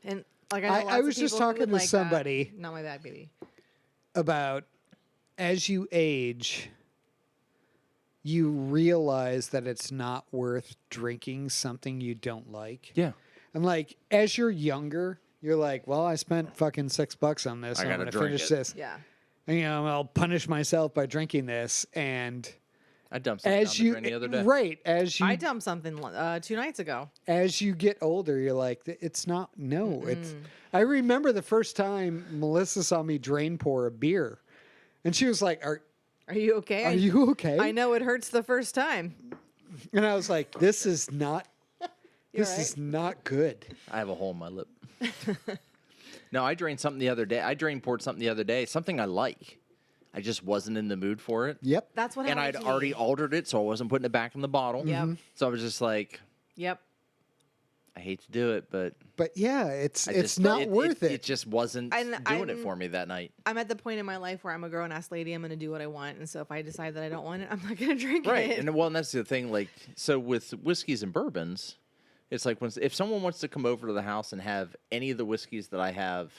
Speaker 3: And like I, know
Speaker 2: I
Speaker 3: lots
Speaker 2: was
Speaker 3: of
Speaker 2: just
Speaker 3: people who
Speaker 2: talking
Speaker 3: would
Speaker 2: to
Speaker 3: like that.
Speaker 2: somebody.
Speaker 3: Not my bag, baby.
Speaker 2: About as you age, you realize that it's not worth drinking something you don't like.
Speaker 1: Yeah.
Speaker 2: And like as you're younger, you're like, well, I spent fucking $6 on this.
Speaker 1: I
Speaker 2: I'm
Speaker 1: gotta
Speaker 2: gonna
Speaker 1: drink
Speaker 2: finish
Speaker 1: it.
Speaker 2: this.
Speaker 3: Yeah.
Speaker 2: And, I'll punish myself by drinking this. And
Speaker 1: I dumped something
Speaker 2: as
Speaker 1: down the
Speaker 2: you
Speaker 1: drain the other day.
Speaker 2: right as you
Speaker 3: I dumped something 2 nights ago.
Speaker 2: as you get older, you're like, it's not. No, it's.
Speaker 3: Mm-hmm.
Speaker 2: I remember the first time Melissa saw me drain pour a beer, and she was like, "Are
Speaker 3: Are you okay?
Speaker 2: you okay?"
Speaker 3: I know it hurts the first time.
Speaker 2: And I was like, "This is not.
Speaker 3: You're
Speaker 2: This
Speaker 3: right.
Speaker 2: is not good."
Speaker 1: I have a hole in my lip. No, I drained something the other day. I drain poured something the other day. Something I like. I just wasn't in the mood for it.
Speaker 2: Yep.
Speaker 3: That's what
Speaker 1: And
Speaker 3: happened
Speaker 1: I'd
Speaker 3: to me.
Speaker 1: already altered it, so I wasn't putting it back in the bottle.
Speaker 3: Yep.
Speaker 1: So I was just like,
Speaker 3: Yep.
Speaker 1: I hate to do it, but
Speaker 2: But yeah, it's
Speaker 1: I
Speaker 2: it's
Speaker 1: just-
Speaker 2: not worth it.
Speaker 1: It just wasn't
Speaker 3: And
Speaker 1: doing it
Speaker 3: I'm-
Speaker 1: for me that night.
Speaker 3: I'm at the point in my life where I'm a grown ass lady. I'm going to do what I want. And so if I decide that I don't want it, I'm not going to drink
Speaker 1: Right.
Speaker 3: it.
Speaker 1: And well, and that's the thing. Like, so with whiskeys and bourbons, it's like if someone wants to come over to the house and have any of the whiskeys that I have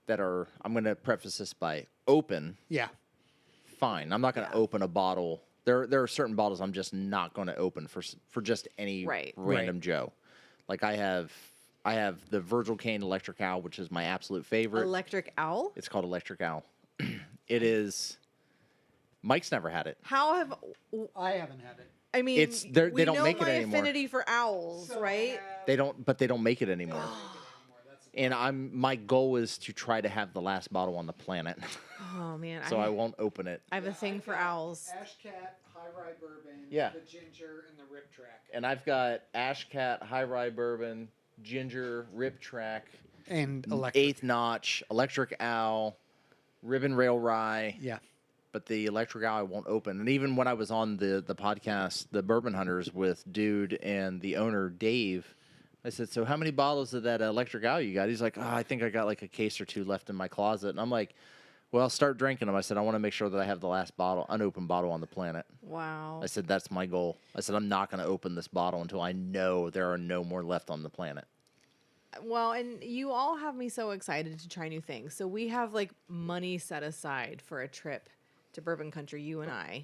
Speaker 1: that are, I'm going to preface this by open,
Speaker 2: Yeah.
Speaker 1: fine. I'm not going to open a bottle. There are certain bottles I'm just not going to open for just any
Speaker 3: Right.
Speaker 1: random Joe. Like I have the Virgil Cane Electric Owl, which is my absolute favorite.
Speaker 3: Electric Owl?
Speaker 1: It's called Electric Owl. It is. Mike's never had it.
Speaker 3: How have
Speaker 2: I haven't had it.
Speaker 3: I mean?
Speaker 1: They don't
Speaker 3: know
Speaker 1: make it
Speaker 3: my
Speaker 1: anymore.
Speaker 3: affinity for owls, right?
Speaker 1: They don't make it anymore. And my goal is to try to have the last bottle on the planet,
Speaker 3: Oh man,
Speaker 1: so I won't open it.
Speaker 3: I have a thing for owls.
Speaker 2: Ash Cat, High Rye Bourbon,
Speaker 1: Yeah.
Speaker 2: the Ginger, and the Rip Track.
Speaker 1: And I've got Ash Cat, High Rye Bourbon, Ginger, Rip Track,
Speaker 2: And electric.
Speaker 1: Eighth Notch, Electric Owl, Ribbon Rail Rye.
Speaker 2: Yeah.
Speaker 1: But the Electric Owl I won't open. And even when I was on the podcast, the Bourbon Hunters with Dude and the owner Dave, I said, "So how many bottles of that Electric Owl you got?" He's like, "Oh, I think I got like a case or 2 left in my closet." And I'm like, "Well, start drinking them." I said, "I want to make sure that I have the last bottle, unopened bottle on the planet."
Speaker 3: Wow.
Speaker 1: I said, "That's my goal." I said, "I'm not going to open this bottle until I know there are no more left on the planet."
Speaker 4: Well, and you all have me so excited to try new things. So we have like money set aside for a trip to bourbon country, you and I.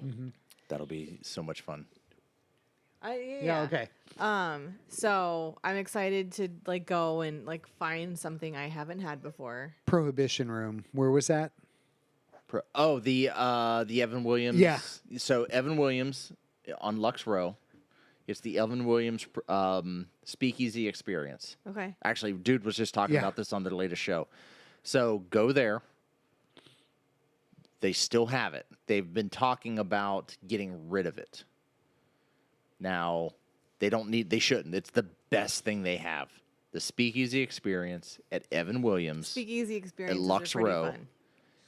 Speaker 1: That'll be so much fun.
Speaker 2: Yeah, okay.
Speaker 4: So I'm excited to like go and like find something I haven't had before.
Speaker 2: Prohibition Room. Where was that?
Speaker 1: The Evan Williams.
Speaker 2: Yeah.
Speaker 1: So Evan Williams on Lux Row. It's the Evan Williams Speakeasy Experience.
Speaker 4: Okay.
Speaker 1: Actually, dude was just talking
Speaker 2: Yeah.
Speaker 1: about this on the latest show. So go there. They still have it. They've been talking about getting rid of it. Now, they shouldn't. It's the best thing they have. The Speakeasy Experience at Evan Williams.
Speaker 4: Speakeasy experience
Speaker 1: At Lux Row.
Speaker 4: Fun.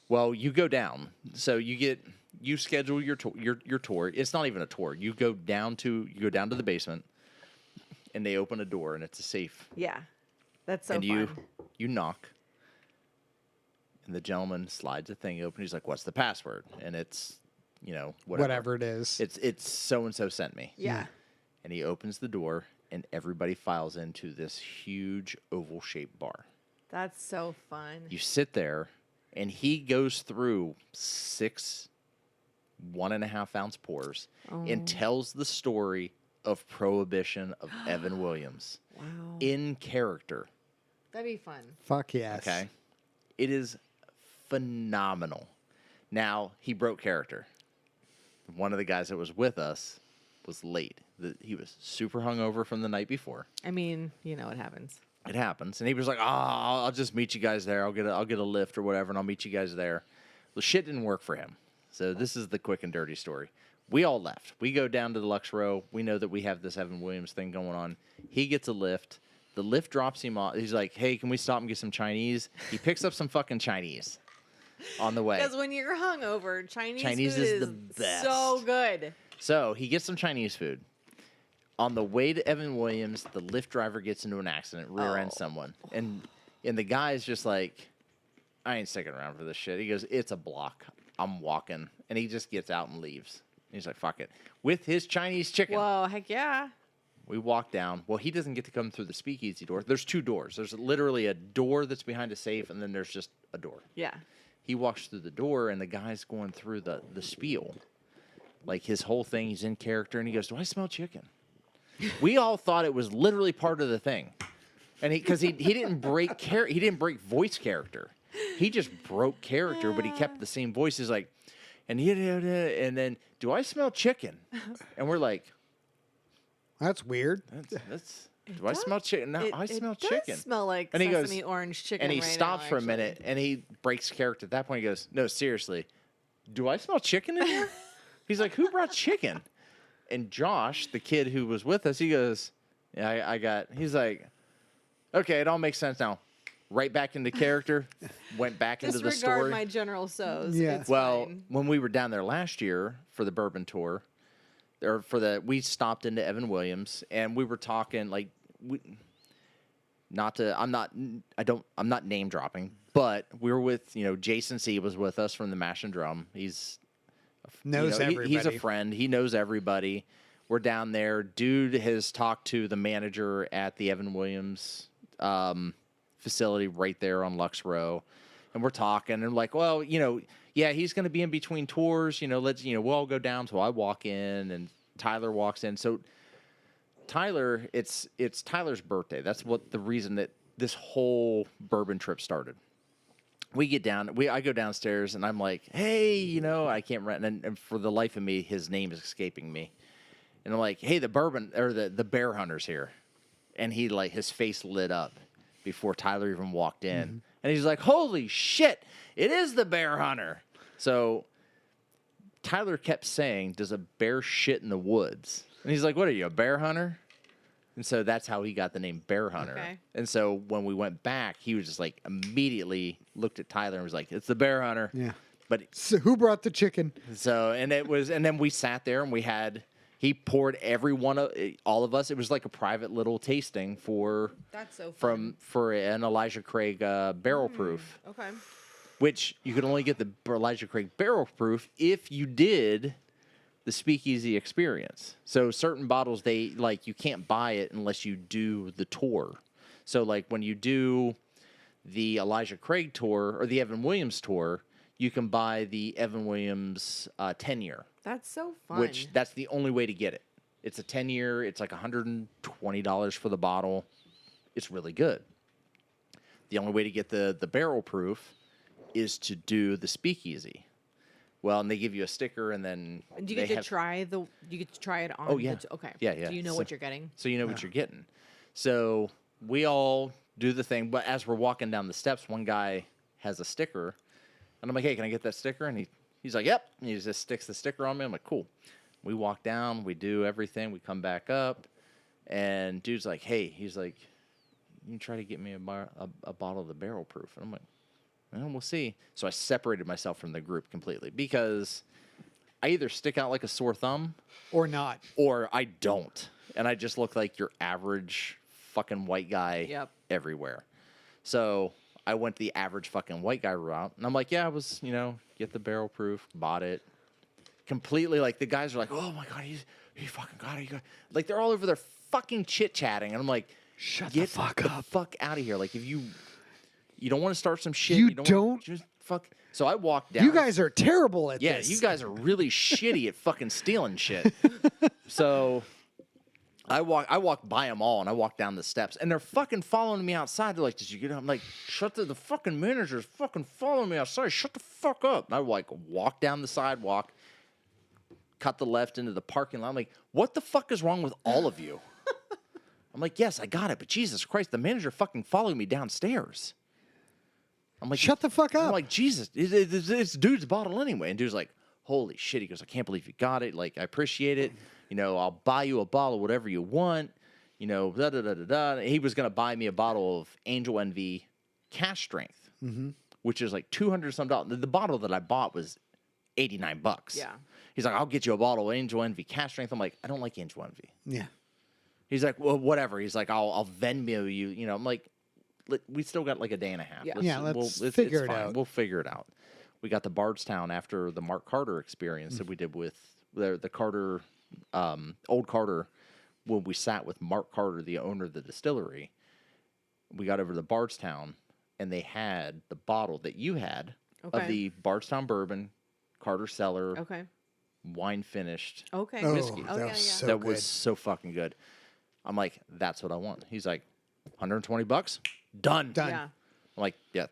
Speaker 1: Well, you go down. So you schedule your tour. It's not even a tour. You go down to the basement, and they open a door, and it's a safe.
Speaker 4: Yeah. That's so
Speaker 1: and
Speaker 4: fun.
Speaker 1: you knock, and the gentleman slides a thing open. He's like, "What's the password?" And it's, whatever
Speaker 2: it is.
Speaker 1: It's so and so sent me.
Speaker 4: Yeah.
Speaker 1: And he opens the door, and everybody files into this huge oval shaped bar.
Speaker 4: That's so fun.
Speaker 1: You sit there, and he goes through 6 1.5 ounce pours and tells the story of Prohibition of Evan Williams
Speaker 4: Wow.
Speaker 1: in character.
Speaker 4: That'd be fun.
Speaker 2: Fuck yes.
Speaker 1: Okay. It is phenomenal. Now, he broke character. One of the guys that was with us was late. He was super hungover from the night before.
Speaker 4: I mean, you know what happens.
Speaker 1: It happens. And he was like, I'll just meet you guys there. I'll get a lift or whatever, and I'll meet you guys there. Well, shit didn't work for him. So this is the quick and dirty story. We all left. We go down to the Lux Row. We know that we have this Evan Williams thing going on. He gets a lift. The lift drops him off. He's like, hey, can we stop and get some Chinese? He picks up some fucking Chinese on the way.
Speaker 4: Because when you're hungover, Chinese
Speaker 1: Chinese
Speaker 4: food
Speaker 1: is the best.
Speaker 4: so good.
Speaker 1: So he gets some Chinese food. On the way to Evan Williams, the Lyft driver gets into an accident, rear ends someone. And the guy's just like, I ain't sticking around for this shit. He goes, it's a block. I'm walking. And he just gets out and leaves. He's like, fuck it. With his Chinese chicken.
Speaker 4: Whoa, heck yeah.
Speaker 1: We walk down. Well, he doesn't get to come through the speakeasy door. There's 2 doors. There's literally a door that's behind a safe, and then there's just a door.
Speaker 4: Yeah.
Speaker 1: He walks through the door, and the guy's going through the spiel. Like his whole thing, he's in character, and he goes, do I smell chicken? We all thought it was literally part of the thing. And because he didn't break he didn't break voice character. He just broke character, but he kept the same voice. He's like, and then, do I smell chicken? And we're like,
Speaker 2: That's weird.
Speaker 1: that's do I smell chicken? No, I smell
Speaker 4: does
Speaker 1: chicken.
Speaker 4: Smell like
Speaker 1: And he goes-
Speaker 4: sesame orange chicken.
Speaker 1: And he
Speaker 4: right
Speaker 1: stops
Speaker 4: now,
Speaker 1: for a
Speaker 4: actually.
Speaker 1: minute, and he breaks character. At that point, he goes, no, seriously, do I smell chicken in here? He's like, who brought chicken? And Josh, the kid who was with us, he goes, yeah, he's like, okay, it all makes sense now. Right back into character, went back into the
Speaker 4: Disregard
Speaker 1: story.
Speaker 4: my general so's.
Speaker 2: Yeah.
Speaker 4: It's
Speaker 1: Well,
Speaker 4: fine.
Speaker 1: when we were down there last year for the bourbon tour, we stopped into Evan Williams, and we were talking like I'm not name dropping, but we were with Jason C was with us from the Mash and Drum. He's
Speaker 2: Everybody.
Speaker 1: he's a friend. He knows everybody. We're down there. Dude has talked to the manager at the Evan Williams facility right there on Lux Row, and we're talking. And like, well, he's going to be in between tours. We'll all go down. So I walk in, and Tyler walks in. So Tyler, it's Tyler's birthday. That's the reason that this whole bourbon trip started. We get down. I go downstairs, and I'm like, hey, I can't remember. And for the life of me, his name is escaping me. And I'm like, hey, the bourbon or the bear hunter's here. And he his face lit up before Tyler even walked in. Mm-hmm. And he's like, holy shit, it is the bear hunter. So Tyler kept saying, does a bear shit in the woods? And he's like, what are you, a bear hunter? And so that's how he got the name Bear Hunter.
Speaker 4: Okay.
Speaker 1: And so when we went back, he was just immediately looked at Tyler and was like, it's the Bear Hunter.
Speaker 2: Yeah.
Speaker 1: But
Speaker 2: So who brought the chicken?
Speaker 1: and then we sat there and he poured all of us. It was like a private little tasting
Speaker 3: That's so fun.
Speaker 1: for an Elijah Craig barrel proof,
Speaker 3: Okay.
Speaker 1: which you could only get the Elijah Craig barrel proof if you did the speakeasy experience. So certain bottles, you can't buy it unless you do the tour. So like when you do the Elijah Craig tour or the Evan Williams tour, you can buy the Evan Williams 10-year.
Speaker 4: That's so fun.
Speaker 1: Which that's the only way to get it. It's a 10-year. It's like $120 for the bottle. It's really good. The only way to get the barrel proof is to do the speakeasy. Well, and they give you a sticker, and then
Speaker 4: And do you get to try it on?
Speaker 1: Oh, yeah.
Speaker 4: Okay.
Speaker 1: Yeah.
Speaker 4: Do you know what you're getting?
Speaker 1: So you know what you're getting. So we all do the thing, but as we're walking down the steps, one guy has a sticker, and I'm like, "Hey, can I get that sticker?" And he's like, "Yep." And he just sticks the sticker on me. I'm like, "Cool." We walk down, we do everything, we come back up, and dude's like, "Hey," he's like, "You can try to get me a bottle of the barrel proof." And I'm like, "Well, we'll see." So I separated myself from the group completely because I either stick out like a sore thumb
Speaker 2: Or not.
Speaker 1: or I don't. And I just look like your average fucking white guy
Speaker 4: Yep.
Speaker 1: everywhere. So I went the average fucking white guy route. And I'm like, yeah, I was, get the barrel proof, bought it. Completely, like, the guys are like, oh my God, he fucking got it. Like, they're all over there fucking chit-chatting. And I'm like,
Speaker 2: Shut
Speaker 1: get
Speaker 2: the fuck up.
Speaker 1: fuck out of here. Like, if you don't want to start some shit.
Speaker 2: You
Speaker 1: don't.
Speaker 2: don't-
Speaker 1: Just fuck. So I walked down.
Speaker 2: You guys are terrible at
Speaker 1: Yeah,
Speaker 2: this.
Speaker 1: you guys are really shitty at fucking stealing shit. So I walk by them all, and I walk down the steps, and they're fucking following me outside. They're like, "Did you get up?" I'm like, "Shut the fucking manager's fucking following me outside. Shut the fuck up." And I like walk down the sidewalk, cut the left into the parking lot. I'm like, "What the fuck is wrong with all of you?" I'm like, "Yes, I got it, but Jesus Christ, the manager fucking followed me downstairs." I'm like,
Speaker 2: Shut the fuck up.
Speaker 1: I'm like, Jesus, it's dude's bottle anyway. And dude's like, holy shit. He goes, I can't believe you got it. Like, I appreciate it. I'll buy you a bottle, whatever you want. Da da da da da. And he was gonna buy me a bottle of Angel Envy cash strength, which is like $200 some. The bottle that I bought was $89.
Speaker 4: Yeah.
Speaker 1: He's like, I'll get you a bottle of Angel Envy cash strength. I'm like, I don't like Angel Envy.
Speaker 2: Yeah.
Speaker 1: He's like, well, whatever. He's like, I'll Venmo you. I'm like, we still got like a day and a half.
Speaker 4: Yeah.
Speaker 2: Let's figure it
Speaker 1: fine.
Speaker 2: out.
Speaker 1: We'll figure it out. We got to Bardstown after the Mark Carter experience that we did with the Carter, old Carter, when we sat with Mark Carter, the owner of the distillery. We got over to Bardstown, and they had the bottle that you had of
Speaker 4: Okay.
Speaker 1: the Bardstown bourbon, Carter Cellar,
Speaker 4: Okay.
Speaker 1: wine finished.
Speaker 4: Okay.
Speaker 2: Oh,
Speaker 1: Whiskey.
Speaker 4: Oh,
Speaker 2: that
Speaker 4: yeah,
Speaker 2: was
Speaker 4: yeah.
Speaker 2: so
Speaker 1: that
Speaker 2: good.
Speaker 1: was so fucking good. I'm like, that's what I want. He's like, $120? Done.
Speaker 2: Done.
Speaker 4: Yeah.
Speaker 1: I'm like, yeah,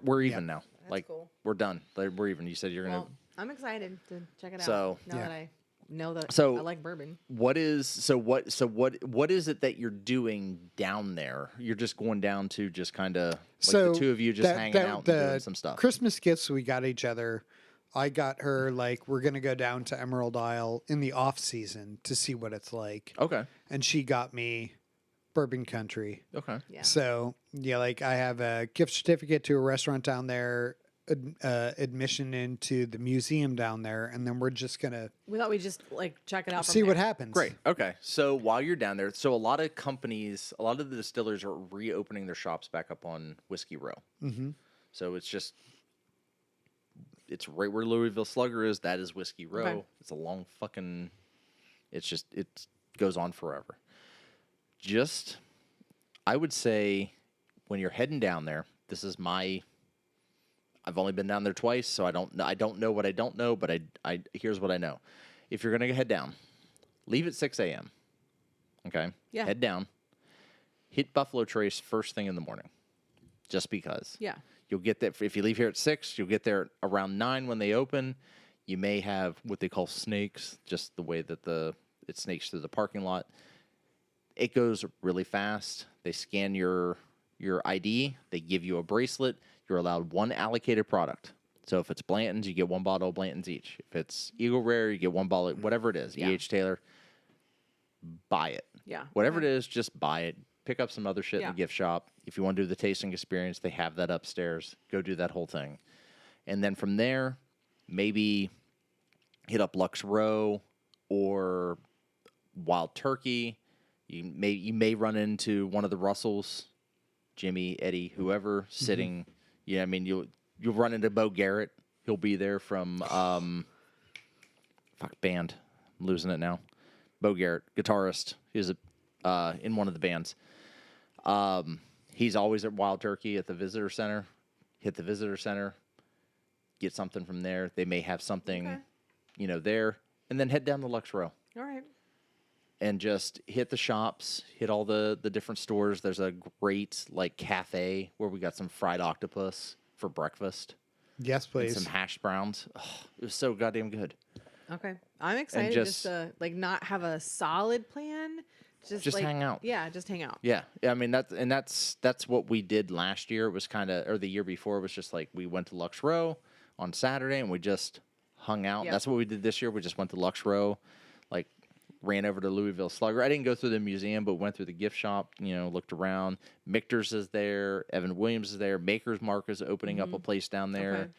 Speaker 1: we're even now.
Speaker 4: That's
Speaker 1: Like,
Speaker 4: cool.
Speaker 1: we're done. Like, we're even. You said you're gonna.
Speaker 4: Well, I'm excited to check it out.
Speaker 1: So-
Speaker 4: now
Speaker 2: Yeah.
Speaker 4: that I know that
Speaker 1: So-
Speaker 4: I like bourbon.
Speaker 1: What is what is it that you're doing down there? You're just going down to just kind of like the two of you just hanging out and doing some stuff.
Speaker 2: Christmas gifts we got each other. I got her, like, we're going to go down to Emerald Isle in the off season to see what it's like.
Speaker 1: Okay.
Speaker 2: And she got me Bourbon Country.
Speaker 1: Okay.
Speaker 4: Yeah.
Speaker 2: So, yeah, like, I have a gift certificate to a restaurant down there, admission into the museum down there, and then we're just going to
Speaker 4: We thought we'd just like check it out. From
Speaker 2: see what
Speaker 4: there.
Speaker 2: happens.
Speaker 1: Great. Okay. So while you're down there, so a lot of companies, a lot of the distillers are reopening their shops back up on Whiskey Row.
Speaker 2: Mm-hmm.
Speaker 1: So it's right where Louisville Slugger is. That is Whiskey Row.
Speaker 4: Okay.
Speaker 1: It's a long fucking. It goes on forever. I would say, when you're heading down there, this is my. I've only been down there twice, so I don't know what I don't know, but I here's what I know. If you're gonna head down, leave at 6 a.m. Okay.
Speaker 4: Yeah.
Speaker 1: Head down. Hit Buffalo Trace first thing in the morning, just because.
Speaker 4: Yeah.
Speaker 1: You'll get there if you leave here at 6. You'll get there around 9 when they open. You may have what they call snakes, just the way that it snakes through the parking lot. It goes really fast. They scan your ID. They give you a bracelet. You're allowed one allocated product. So if it's Blanton's, you get one bottle of Blanton's each. If it's Eagle Rare, you get one bottle, whatever it is.
Speaker 4: Yeah.
Speaker 1: E.H. Taylor, buy it.
Speaker 4: Yeah.
Speaker 1: Whatever
Speaker 4: Okay.
Speaker 1: it is, just buy it. Pick up some other shit in
Speaker 4: Yeah.
Speaker 1: the gift shop. If you want to do the tasting experience, they have that upstairs. Go do that whole thing. And then from there, maybe hit up Lux Row or Wild Turkey. You may run into one of the Russells, Jimmy, Eddie, whoever, sitting. Yeah, I mean, you'll run into Bo Garrett. He'll be there from band. I'm losing it now. Bo Garrett, guitarist. He's in one of the bands. He's always at Wild Turkey at the visitor center. Hit the visitor center, get something from there. They may have something, there, and then head down the Lux Row.
Speaker 4: All right.
Speaker 1: And just hit the shops, hit all the different stores. There's a great cafe where we got some fried octopus for breakfast.
Speaker 2: Yes,
Speaker 1: And
Speaker 2: please.
Speaker 1: some hash browns. Oh, it was so goddamn good.
Speaker 4: Okay. I'm excited just to not have a solid plan. Just
Speaker 1: hang out.
Speaker 4: Yeah, just hang out.
Speaker 1: Yeah, I mean that's what we did last year. It was or the year before. It was just we went to Lux Row on Saturday and we just hung out.
Speaker 4: Yep.
Speaker 1: That's what we did this year. We just went to Lux Row, ran over to Louisville Slugger. I didn't go through the museum, but went through the gift shop. Looked around. Michter's is there. Evan Williams is there. Maker's Mark is opening up a place down there.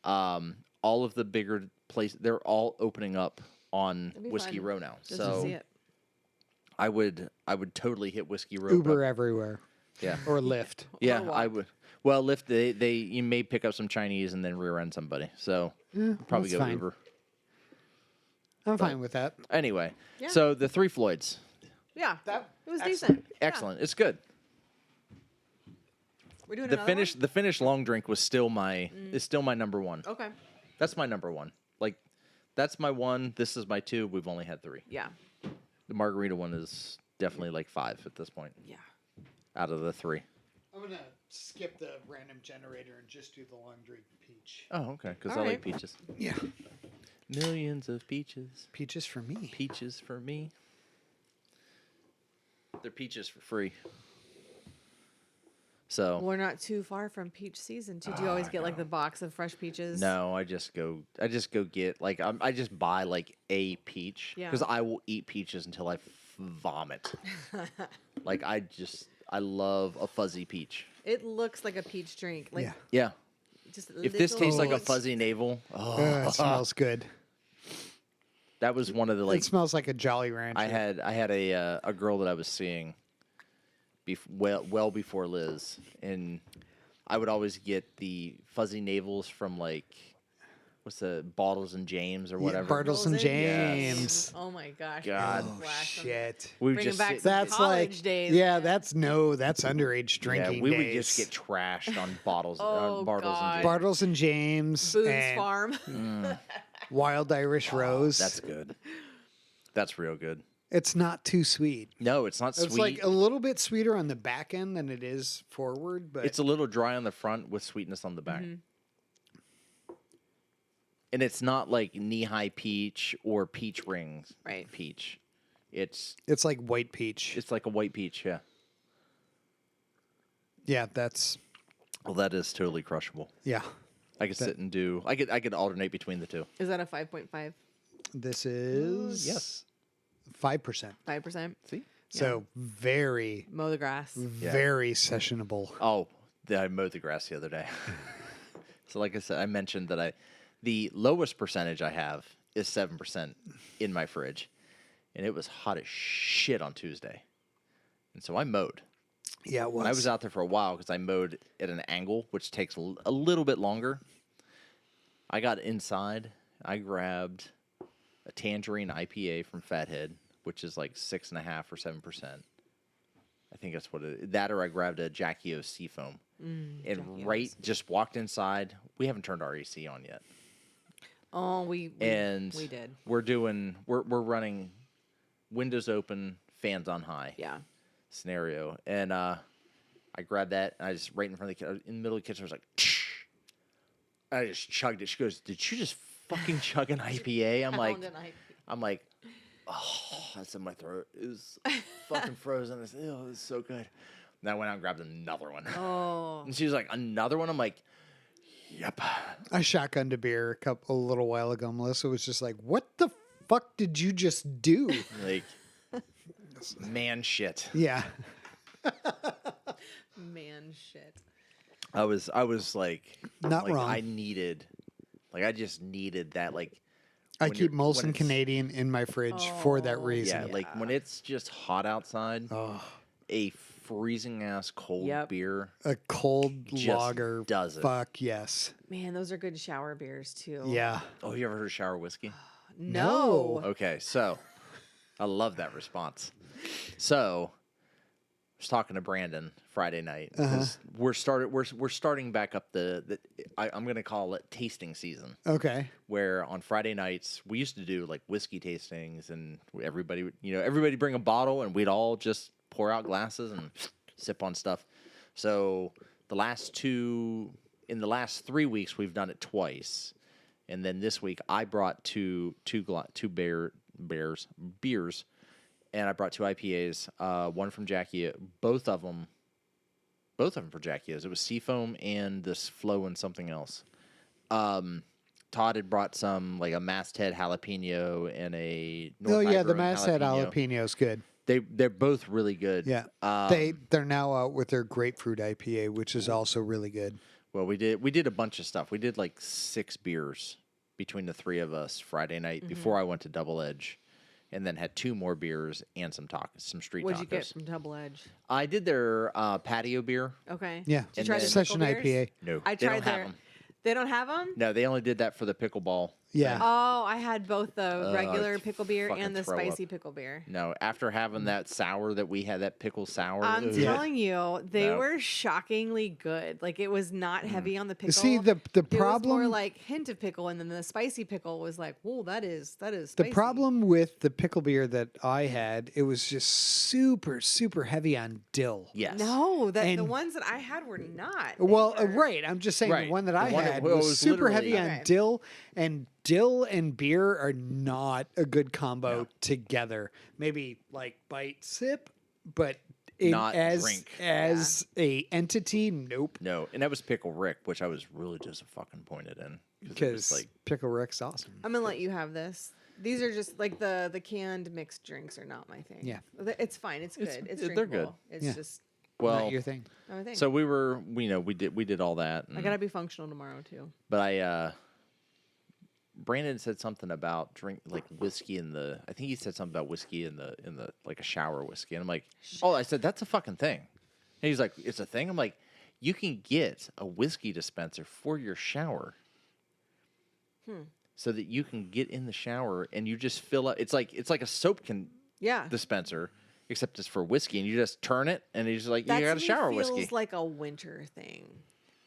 Speaker 4: Okay.
Speaker 1: All of the bigger places, they're all opening up on
Speaker 4: That'd be
Speaker 1: Whiskey
Speaker 4: fun.
Speaker 1: Row now.
Speaker 4: Just to see it.
Speaker 1: I would totally hit Whiskey Row.
Speaker 2: Uber everywhere.
Speaker 1: Yeah.
Speaker 2: Or Lyft.
Speaker 1: Yeah,
Speaker 4: Or
Speaker 1: I
Speaker 4: walk.
Speaker 1: would. Well, Lyft, you may pick up some Chinese and then rear end somebody. So probably
Speaker 2: that's
Speaker 1: go
Speaker 2: fine.
Speaker 1: Uber.
Speaker 2: I'm fine with that.
Speaker 1: Anyway,
Speaker 4: Yeah.
Speaker 1: so the Three Floyds,
Speaker 4: Yeah.
Speaker 2: That-
Speaker 4: It was decent.
Speaker 1: excellent. It's good.
Speaker 4: We're doing
Speaker 1: The
Speaker 4: another
Speaker 1: Finnish, the Finnish Long Drink was still my number one.
Speaker 4: one? Okay.
Speaker 1: That's my number one. That's my one. This is my two. We've only had three.
Speaker 4: Yeah.
Speaker 1: The margarita one is definitely 5 at this point
Speaker 4: Yeah.
Speaker 1: out of the three.
Speaker 2: I'm going to skip the random generator and just do the long drink peach.
Speaker 1: Oh, okay. Because
Speaker 4: All
Speaker 1: I
Speaker 4: right.
Speaker 1: like peaches.
Speaker 2: Yeah.
Speaker 1: Millions of peaches.
Speaker 2: Peaches for me.
Speaker 1: Peaches for me. They're peaches for free. So
Speaker 4: We're not too far from peach season, too. Do you always get the box of fresh peaches?
Speaker 1: no, I just go get I just buy a peach
Speaker 4: Yeah.
Speaker 1: because I will eat peaches until I vomit. I love a fuzzy peach.
Speaker 4: It looks like a peach drink.
Speaker 2: Yeah.
Speaker 1: Yeah.
Speaker 4: Just
Speaker 1: If this tastes like a
Speaker 2: it's-
Speaker 1: fuzzy navel,
Speaker 2: It smells good.
Speaker 1: that was one of the
Speaker 2: It smells like a Jolly Rancher.
Speaker 1: I had a girl that I was seeing well before Liz, and I would always get the fuzzy navels from what's the Bottles and James or whatever.
Speaker 2: Bartles and
Speaker 4: Yes.
Speaker 2: James.
Speaker 4: Oh my gosh.
Speaker 1: God.
Speaker 2: Oh,
Speaker 4: Flash them.
Speaker 2: shit.
Speaker 1: We would
Speaker 4: Bring 'em
Speaker 1: just
Speaker 4: back
Speaker 1: sit-
Speaker 4: to
Speaker 2: That's
Speaker 4: college
Speaker 2: like,
Speaker 4: days,
Speaker 2: yeah,
Speaker 4: man.
Speaker 2: that's underage drinking
Speaker 1: yeah, we would
Speaker 2: days.
Speaker 1: just get trashed on bottles,
Speaker 4: Oh,
Speaker 1: Bartles
Speaker 4: God.
Speaker 1: and James.
Speaker 2: Bartles and James
Speaker 4: Boone's
Speaker 2: and
Speaker 4: Farm.
Speaker 2: Wild Irish Rose.
Speaker 1: That's good. That's real good.
Speaker 2: It's not too sweet.
Speaker 1: No, it's not sweet.
Speaker 2: It's like a little bit sweeter on the back end than it is forward, but
Speaker 1: It's a little dry on the front with sweetness on the back.
Speaker 4: Mm-hmm.
Speaker 1: And it's not like knee-high peach or peach rings
Speaker 4: Right.
Speaker 1: peach. It's
Speaker 2: like white peach.
Speaker 1: like a white peach, yeah.
Speaker 2: Yeah, that's
Speaker 1: Well, that is totally crushable.
Speaker 2: yeah.
Speaker 1: I could sit and do. I could alternate between the two.
Speaker 4: Is that a 5.5?
Speaker 2: This is
Speaker 1: Yes.
Speaker 2: 5%.
Speaker 4: 5%?
Speaker 1: See?
Speaker 2: So very,
Speaker 4: Mow the grass.
Speaker 2: very sessionable.
Speaker 1: Oh, I mowed the grass the other day. So, like I said, I mentioned that the lowest percentage I have is 7% in my fridge, and it was hot as shit on Tuesday, and so I mowed.
Speaker 2: Yeah, it was.
Speaker 1: And I was out there for a while because I mowed at an angle, which takes a little bit longer. I got inside. I grabbed a tangerine IPA from Fathead, which is 6.5 or 7%. I think that's what it is. That or I grabbed a Jackie O Seafoam. And just walked inside. We haven't turned our AC on yet.
Speaker 4: Oh, we
Speaker 1: And
Speaker 4: did.
Speaker 1: we're running windows open, fans on high.
Speaker 4: Yeah.
Speaker 1: Scenario, and I grabbed that, and I just right in front of the in the middle of the kitchen. I was like, I just chugged it. She goes, "Did you just fucking chug an IPA?" I'm like, oh, that's in my throat. It was fucking frozen. I said, "Oh, it's so good." And I went out and grabbed another one.
Speaker 4: Oh.
Speaker 1: And she was like, "Another one?" I'm like, "Yep."
Speaker 2: I shotgunned a beer a little while ago. Melissa was just like, "What the fuck did you just do?"
Speaker 1: Like, man, shit.
Speaker 2: Yeah.
Speaker 4: Man, shit.
Speaker 1: I was like,
Speaker 2: Not wrong.
Speaker 1: I just needed that,
Speaker 2: I
Speaker 1: when
Speaker 2: keep
Speaker 1: you're- when
Speaker 2: Molson
Speaker 1: it's-
Speaker 2: Canadian in my fridge for that
Speaker 4: Oh,
Speaker 2: reason.
Speaker 1: Yeah, when it's just hot outside,
Speaker 2: Oh,
Speaker 1: a freezing ass cold
Speaker 4: Yep.
Speaker 1: beer.
Speaker 2: a cold
Speaker 1: Just
Speaker 2: lager.
Speaker 1: does it.
Speaker 2: Fuck yes.
Speaker 4: Man, those are good shower beers, too.
Speaker 2: Yeah.
Speaker 1: Oh, you ever heard of shower whiskey?
Speaker 4: No.
Speaker 1: Okay, so I love that response. So was talking to Brandon Friday night because we're starting back up I'm going to call it tasting season.
Speaker 2: Okay.
Speaker 1: Where on Friday nights we used to do like whiskey tastings, and everybody bring a bottle, and we'd all just pour out glasses and sip on stuff. So in the last 3 weeks we've done it twice, and then this week I brought two beers. And I brought 2 IPAs, one from Jackie, both of them for Jackie's. It was Seafoam and this Flow and something else. Todd had brought some, like a masthead jalapeno and a North
Speaker 2: the
Speaker 1: Hydro
Speaker 2: masthead jalapeno's good.
Speaker 1: They're both really good.
Speaker 2: Yeah. They're now out with their grapefruit IPA, which is also really good.
Speaker 1: Well, we did a bunch of stuff. We did like 6 beers between the 3 of us Friday night before I went to Double Edge. And then had 2 more beers and some street tacos.
Speaker 4: What'd you get from Double Edge?
Speaker 1: I did their patio beer.
Speaker 4: Okay.
Speaker 2: Yeah.
Speaker 4: Did you try the
Speaker 2: Session
Speaker 4: pickle beers?
Speaker 2: IPA.
Speaker 1: No,
Speaker 4: I
Speaker 1: they
Speaker 4: tried
Speaker 1: don't have them.
Speaker 4: They don't have them?
Speaker 1: No, they only did that for the pickleball.
Speaker 2: Yeah.
Speaker 4: Oh, I had both the regular
Speaker 1: I'd
Speaker 4: pickle beer
Speaker 1: fucking
Speaker 4: and the
Speaker 1: throw up.
Speaker 4: spicy pickle beer.
Speaker 1: No, after having that sour that we had, that pickle sour.
Speaker 4: I'm
Speaker 1: ugh.
Speaker 4: telling you, they
Speaker 1: No.
Speaker 4: were shockingly good. Like, it was not heavy on the pickle.
Speaker 2: See, the
Speaker 4: It
Speaker 2: problem...
Speaker 4: was more like hint of pickle, and then the spicy pickle was like, whoa, that is spicy.
Speaker 2: The problem with the pickle beer that I had, it was just super, super heavy on dill.
Speaker 1: Yes.
Speaker 4: No, the
Speaker 2: And-
Speaker 4: ones that I had were not. They
Speaker 2: Well,
Speaker 4: were-
Speaker 2: right. I'm just saying
Speaker 1: Right.
Speaker 2: the one that
Speaker 1: The
Speaker 2: I
Speaker 1: one that
Speaker 2: had
Speaker 1: was
Speaker 2: was super heavy
Speaker 1: literally-
Speaker 2: on
Speaker 4: Okay.
Speaker 2: dill, and dill and beer are not a good combo together. Maybe like bite sip, but
Speaker 1: Not
Speaker 2: as
Speaker 1: drink.
Speaker 2: a entity, nope.
Speaker 1: No, and that was Pickle Rick, which I was really disappointed in. It was
Speaker 2: Because
Speaker 1: like,
Speaker 2: Pickle Rick's awesome.
Speaker 4: I'm gonna let you have this. These are just like the canned mixed drinks are not my thing.
Speaker 2: Yeah.
Speaker 4: It's fine. It's good. It's
Speaker 1: they're
Speaker 4: drinkable.
Speaker 1: good.
Speaker 4: It's
Speaker 2: Yeah.
Speaker 4: just
Speaker 1: well,
Speaker 2: Not your thing.
Speaker 4: not my thing.
Speaker 1: so we did all that.
Speaker 4: I gotta be functional tomorrow too.
Speaker 1: But Brandon said something about whiskey I think he said something about whiskey in the like a shower whiskey. And I'm like, oh, I said, that's a fucking thing. And he's like, it's a thing? I'm like, you can get a whiskey dispenser for your shower. So that you can get in the shower and you just fill up. It's like a soap
Speaker 4: Yeah.
Speaker 1: dispenser, except it's for whiskey, and you just turn it and it's like,
Speaker 4: That
Speaker 1: you got
Speaker 4: to
Speaker 1: a
Speaker 4: me
Speaker 1: shower
Speaker 4: feels
Speaker 1: whiskey.
Speaker 4: like a winter thing,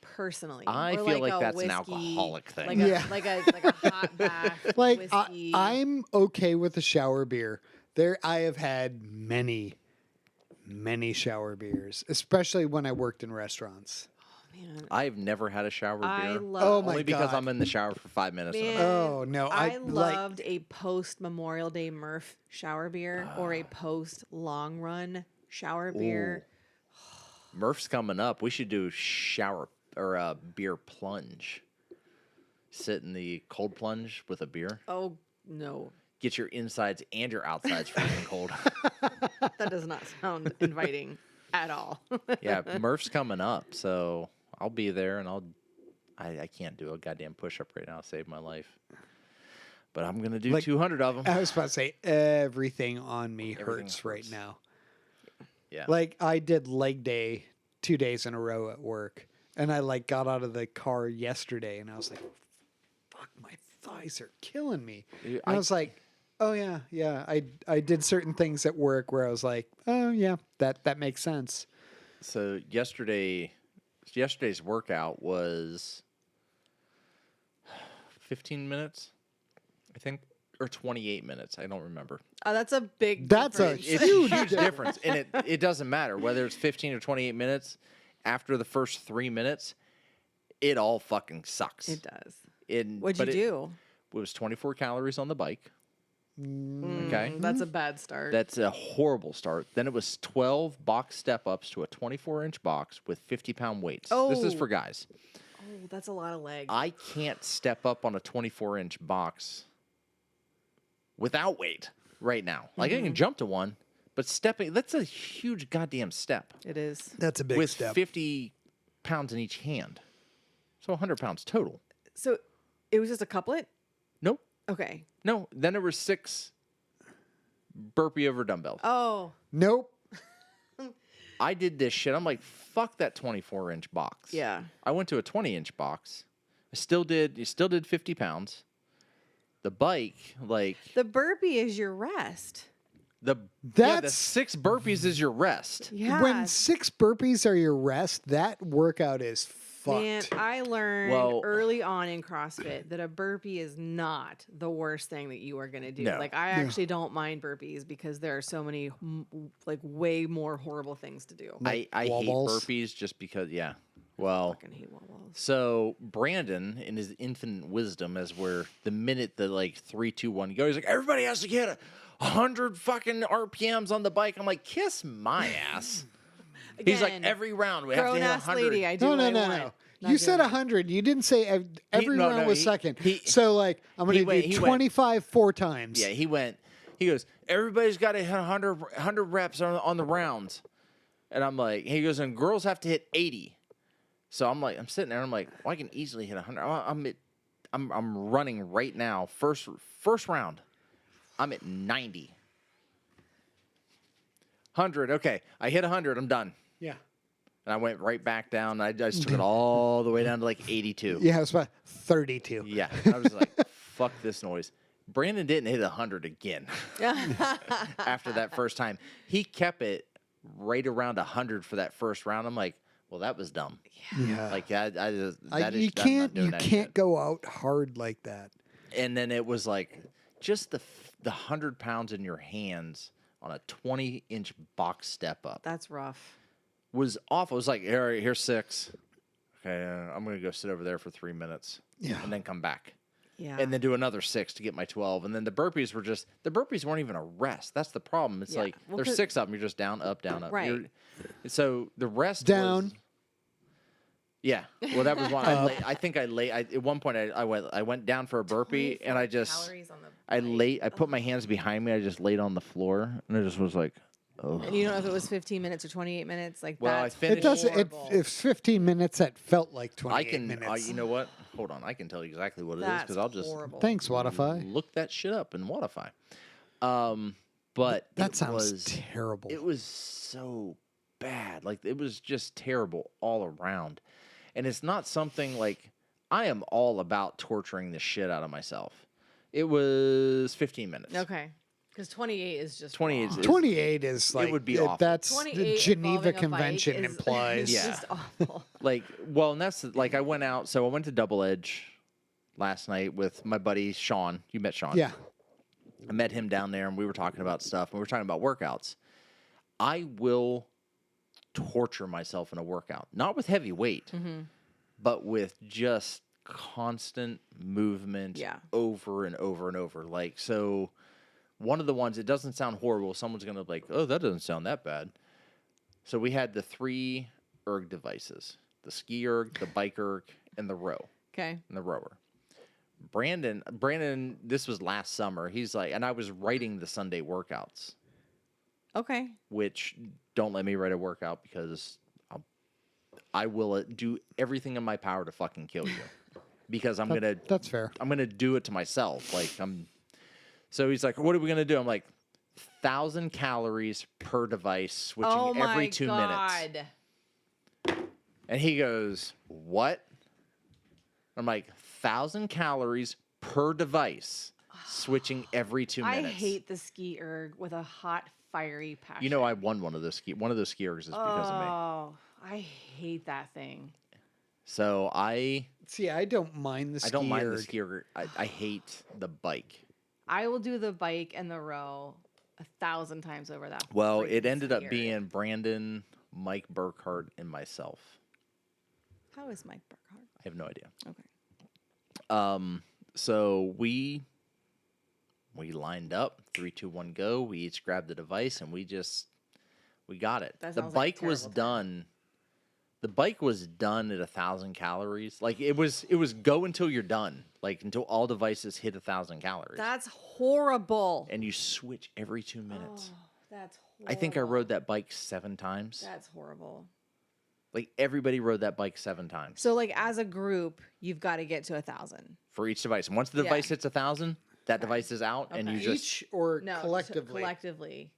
Speaker 4: personally.
Speaker 1: I
Speaker 4: Or
Speaker 1: feel like
Speaker 4: a
Speaker 1: that's an
Speaker 4: whiskey-
Speaker 1: alcoholic thing.
Speaker 4: Like
Speaker 2: Yeah.
Speaker 4: like a hot bath
Speaker 2: Like
Speaker 4: whiskey.
Speaker 2: I'm okay with the shower beer. I have had many shower beers, especially when I worked in restaurants.
Speaker 4: Man,
Speaker 1: I've never had a shower
Speaker 4: I
Speaker 1: beer.
Speaker 4: love.
Speaker 2: Oh my
Speaker 1: Only because
Speaker 2: God.
Speaker 1: I'm in the shower for 5 minutes. and I'm
Speaker 4: Man,
Speaker 1: out.
Speaker 2: Oh, no, I like-
Speaker 4: loved a post Memorial Day Murph shower beer or a post long run shower beer.
Speaker 1: Murph's coming up. We should do shower or a beer plunge. Sit in the cold plunge with a beer.
Speaker 4: Oh no,
Speaker 1: Get your insides and your outsides freezing cold.
Speaker 4: that does not sound inviting at all.
Speaker 1: Yeah, Murph's coming up, so I'll be there, and I can't do a goddamn push-up right now to save my life. But I'm going to do
Speaker 2: Like,
Speaker 1: 200 of them.
Speaker 2: I was about to say everything on me
Speaker 1: Everything
Speaker 2: hurts right
Speaker 1: hurts.
Speaker 2: now.
Speaker 1: Yeah.
Speaker 2: Like I did leg day 2 days in a row at work, and I like got out of the car yesterday, and I was like, "Fuck, my thighs are killing me." And I was like, "Oh yeah. I did certain things at work where I was like, oh yeah, that makes sense."
Speaker 1: So yesterday's workout was 15 minutes, I think, or 28 minutes. I don't remember.
Speaker 4: Oh, that's a big.
Speaker 2: That's a
Speaker 4: difference.
Speaker 1: It's
Speaker 2: Huge
Speaker 1: a huge difference, and it doesn't matter whether it's 15 or 28 minutes. After the first 3 minutes, it all fucking sucks.
Speaker 4: It does.
Speaker 1: And-
Speaker 4: What'd you
Speaker 1: but
Speaker 4: do?
Speaker 1: It was 24 calories on the bike. Okay.
Speaker 4: That's a bad start.
Speaker 1: That's a horrible start. Then it was 12 box step-ups to a 24-inch box with 50-pound weights. This is
Speaker 4: Oh.
Speaker 1: for guys.
Speaker 4: oh, that's a lot of legs.
Speaker 1: I can't step up on a 24-inch box without weight right now. Like, I can jump to one, but stepping, that's a huge goddamn step
Speaker 4: It is.
Speaker 2: That's a big
Speaker 1: with
Speaker 2: step.
Speaker 1: 50 pounds in each hand. So 100 pounds total.
Speaker 4: So it was just a couplet?
Speaker 1: Nope.
Speaker 4: Okay.
Speaker 1: No. Then there were 6 burpee over dumbbells.
Speaker 4: Oh,
Speaker 2: Nope.
Speaker 1: I did this shit. I'm like, fuck that 24-inch box.
Speaker 4: yeah.
Speaker 1: I went to a 20-inch box. I still did 50 pounds. The bike, like,
Speaker 4: The burpee is your rest.
Speaker 1: the
Speaker 2: That's
Speaker 1: 6 burpees is your rest.
Speaker 4: Yeah.
Speaker 2: when 6 burpees are your rest. That workout is fucked.
Speaker 4: Man, I learned
Speaker 1: Well-
Speaker 4: early on in CrossFit that a burpee is not the worst thing that you are going to do.
Speaker 1: No.
Speaker 4: Like, I actually don't mind burpees because there are so many, like, way more horrible things to do.
Speaker 2: Like
Speaker 1: I hate
Speaker 2: wall balls?
Speaker 1: burpees just because, Well,
Speaker 4: Fucking hate wall balls.
Speaker 1: so Brandon, in his infinite wisdom, as we're the minute the 3, 2, 1 go, he's like, everybody has to get 100 fucking RPMs on the bike. I'm like, kiss my ass. He's like,
Speaker 4: Again,
Speaker 1: every round we have to hit
Speaker 4: grown-ass
Speaker 1: 100.
Speaker 4: lady, I do
Speaker 2: No,
Speaker 4: what
Speaker 2: no,
Speaker 4: I
Speaker 2: no,
Speaker 4: want.
Speaker 2: no.
Speaker 4: Not
Speaker 2: You said
Speaker 4: doing it.
Speaker 2: 100. You didn't say every
Speaker 1: no,
Speaker 2: round
Speaker 1: no,
Speaker 2: was
Speaker 1: he-
Speaker 2: second.
Speaker 1: he-
Speaker 2: So, like, I'm going to
Speaker 1: went-
Speaker 2: do
Speaker 1: he went-
Speaker 2: 25 4 times.
Speaker 1: Yeah, he goes, everybody's got to hit 100 reps on the rounds. And I'm like, he goes, and girls have to hit 80. So I'm like, I'm sitting there, and I'm like, well, I can easily hit 100. I'm running right now. First round, I'm at 90. 100, okay. I hit 100, I'm done.
Speaker 2: Yeah.
Speaker 1: And I went right back down. I just took it all the way down to like 82.
Speaker 2: Yeah, it was about 32.
Speaker 1: Yeah. I was like, fuck this noise. Brandon didn't hit 100 again after that first time. He kept it right around 100 for that first round. I'm like, well, that was dumb.
Speaker 2: Yeah.
Speaker 1: Like, that is,
Speaker 2: you
Speaker 1: I'm not
Speaker 2: can't
Speaker 1: doing that
Speaker 2: can't
Speaker 1: shit.
Speaker 2: go out hard like that.
Speaker 1: And then it was like just the 100 pounds in your hands on a 20-inch box step up
Speaker 4: That's rough.
Speaker 1: was awful. It was like, all right, here's 6. Okay, I'm going to go sit over there for 3 minutes
Speaker 2: Yeah.
Speaker 1: and then come back.
Speaker 4: Yeah.
Speaker 1: And then do another 6 to get my 12. And then the burpees weren't even a rest. That's the problem. It's
Speaker 4: Yeah.
Speaker 1: like,
Speaker 4: Well,
Speaker 1: there's
Speaker 4: 'cause-
Speaker 1: 6 of them. You're just down, up, down, up.
Speaker 4: Right.
Speaker 1: So the rest
Speaker 2: Down.
Speaker 1: was... Yeah. Well, that was one. At one point, I went down for a burpee, and I just...
Speaker 4: Calories on the
Speaker 1: I put my hands behind me. I just laid on the floor, and I just was like, oh.
Speaker 4: And you don't know if it was 15 minutes or 28 minutes. Like,
Speaker 1: Well, I
Speaker 4: that's
Speaker 1: finished-
Speaker 2: It doesn't.
Speaker 4: horrible.
Speaker 2: It's 15 minutes. That felt like 28
Speaker 1: I can,
Speaker 2: minutes.
Speaker 1: you know what? Hold on. I can tell you exactly what it is
Speaker 4: That's
Speaker 1: because I'll just
Speaker 4: horrible.
Speaker 2: Thanks, Spotify.
Speaker 1: look that shit up in Spotify. But
Speaker 2: That
Speaker 1: it
Speaker 2: sounds
Speaker 1: was,
Speaker 2: terrible.
Speaker 1: It was so bad. Like, it was just terrible all around. And it's not something like I am all about torturing the shit out of myself. It was 15 minutes.
Speaker 4: Okay. Because 28 is just
Speaker 1: 28
Speaker 4: wrong.
Speaker 1: is-
Speaker 2: 28 is like
Speaker 1: would be awful.
Speaker 2: that's
Speaker 4: 28
Speaker 2: the Geneva
Speaker 4: involving a bike
Speaker 2: Convention
Speaker 4: is-
Speaker 2: implies.
Speaker 4: is
Speaker 1: Yeah.
Speaker 4: just awful.
Speaker 1: Like, well, and that's like I went out. So I went to Double Edge last night with my buddy Sean. You met Sean.
Speaker 2: Yeah.
Speaker 1: I met him down there, and we were talking about stuff, and we were talking about workouts. I will torture myself in a workout, not with heavy weight, but with just constant movement
Speaker 4: Yeah.
Speaker 1: over and over and over. Like, so one of the ones, it doesn't sound horrible. Someone's going to be like, oh, that doesn't sound that bad. So we had the 3 erg devices, the ski erg, the bike erg, and the row.
Speaker 4: Okay.
Speaker 1: And the rower. Brandon, this was last summer. He's like, and I was writing the Sunday workouts,
Speaker 4: Okay.
Speaker 1: which don't let me write a workout because I will do everything in my power to fucking kill you because I'm
Speaker 2: That's fair.
Speaker 1: gonna do it to myself. Like So he's like, what are we gonna do? I'm like, 1,000 calories per device, switching
Speaker 4: Oh my
Speaker 1: every 2 minutes.
Speaker 4: God.
Speaker 1: And he goes, what? I'm like, 1,000 calories per device, switching every 2
Speaker 4: I
Speaker 1: minutes.
Speaker 4: hate the ski erg with a hot, fiery passion.
Speaker 1: You know, I won one of those ski ergs is because of me.
Speaker 4: Oh, I hate that thing.
Speaker 1: So I
Speaker 2: See, I don't mind the ski
Speaker 1: don't mind the
Speaker 2: erg.
Speaker 1: ski erg. I hate the bike.
Speaker 4: I will do the bike and the row 1,000 times over that.
Speaker 1: Well,
Speaker 4: freaking
Speaker 1: it ended up
Speaker 4: ski erg.
Speaker 1: being Brandon, Mike Burkhart, and myself.
Speaker 4: How is Mike Burkhart?
Speaker 1: I have no idea.
Speaker 4: Okay.
Speaker 1: So we lined up, 3, 2, 1, go. We each grabbed the device and we got it.
Speaker 4: That
Speaker 1: The
Speaker 4: sounds like a
Speaker 1: bike was
Speaker 4: terrible
Speaker 1: done. The bike was done at 1,000 calories. Like it was go until you're done. Like until all devices hit 1,000 calories.
Speaker 4: That's horrible.
Speaker 1: And you switch every 2 minutes.
Speaker 4: Oh, that's horrible.
Speaker 1: I think I rode that bike 7 times.
Speaker 4: That's horrible.
Speaker 1: Like everybody rode that bike 7 times
Speaker 4: So, like, as a group, you've got to get to 1,000.
Speaker 1: for each device. And once the
Speaker 4: Yeah.
Speaker 1: device hits 1,000, that device is out, and you
Speaker 4: Okay.
Speaker 1: just
Speaker 2: Each or
Speaker 4: No,
Speaker 2: collectively?
Speaker 4: collectively.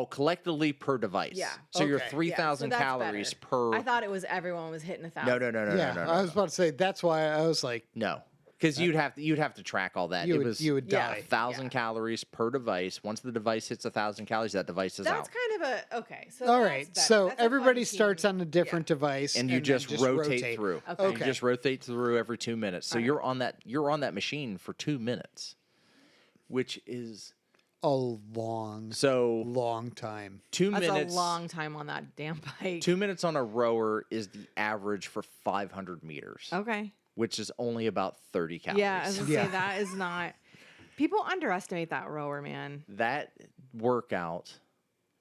Speaker 1: collectively per device.
Speaker 4: Yeah.
Speaker 1: So you're
Speaker 2: Okay.
Speaker 1: 3,000
Speaker 4: Yeah, so that's
Speaker 1: calories
Speaker 4: better.
Speaker 1: per.
Speaker 4: I thought it was everyone was hitting 1,000.
Speaker 1: No.
Speaker 2: Yeah, I was about to say that's why I was like,
Speaker 1: No, Because you'd have to track all that.
Speaker 2: You would
Speaker 4: yeah.
Speaker 2: die.
Speaker 1: 1,000 calories per device. Once the device hits 1,000 calories, that device is
Speaker 4: That's
Speaker 1: out.
Speaker 4: kind of a okay. So
Speaker 2: All
Speaker 4: that's
Speaker 2: right.
Speaker 4: better.
Speaker 2: So
Speaker 4: That's a fun
Speaker 2: everybody starts
Speaker 4: team.
Speaker 2: on a different device,
Speaker 1: And you
Speaker 2: then
Speaker 1: just rotate through.
Speaker 4: Okay.
Speaker 1: You just rotate through every 2 minutes. So you're on that machine for 2 minutes, which is
Speaker 2: a long time.
Speaker 1: 2
Speaker 4: That's
Speaker 1: minutes.
Speaker 4: a long time on that damn bike.
Speaker 1: 2 minutes on a rower is the average for 500 meters,
Speaker 4: Okay.
Speaker 1: which is only about 30 calories.
Speaker 4: Yeah, I was gonna
Speaker 2: Yeah.
Speaker 4: say that is not. People underestimate that rower, man.
Speaker 1: That workout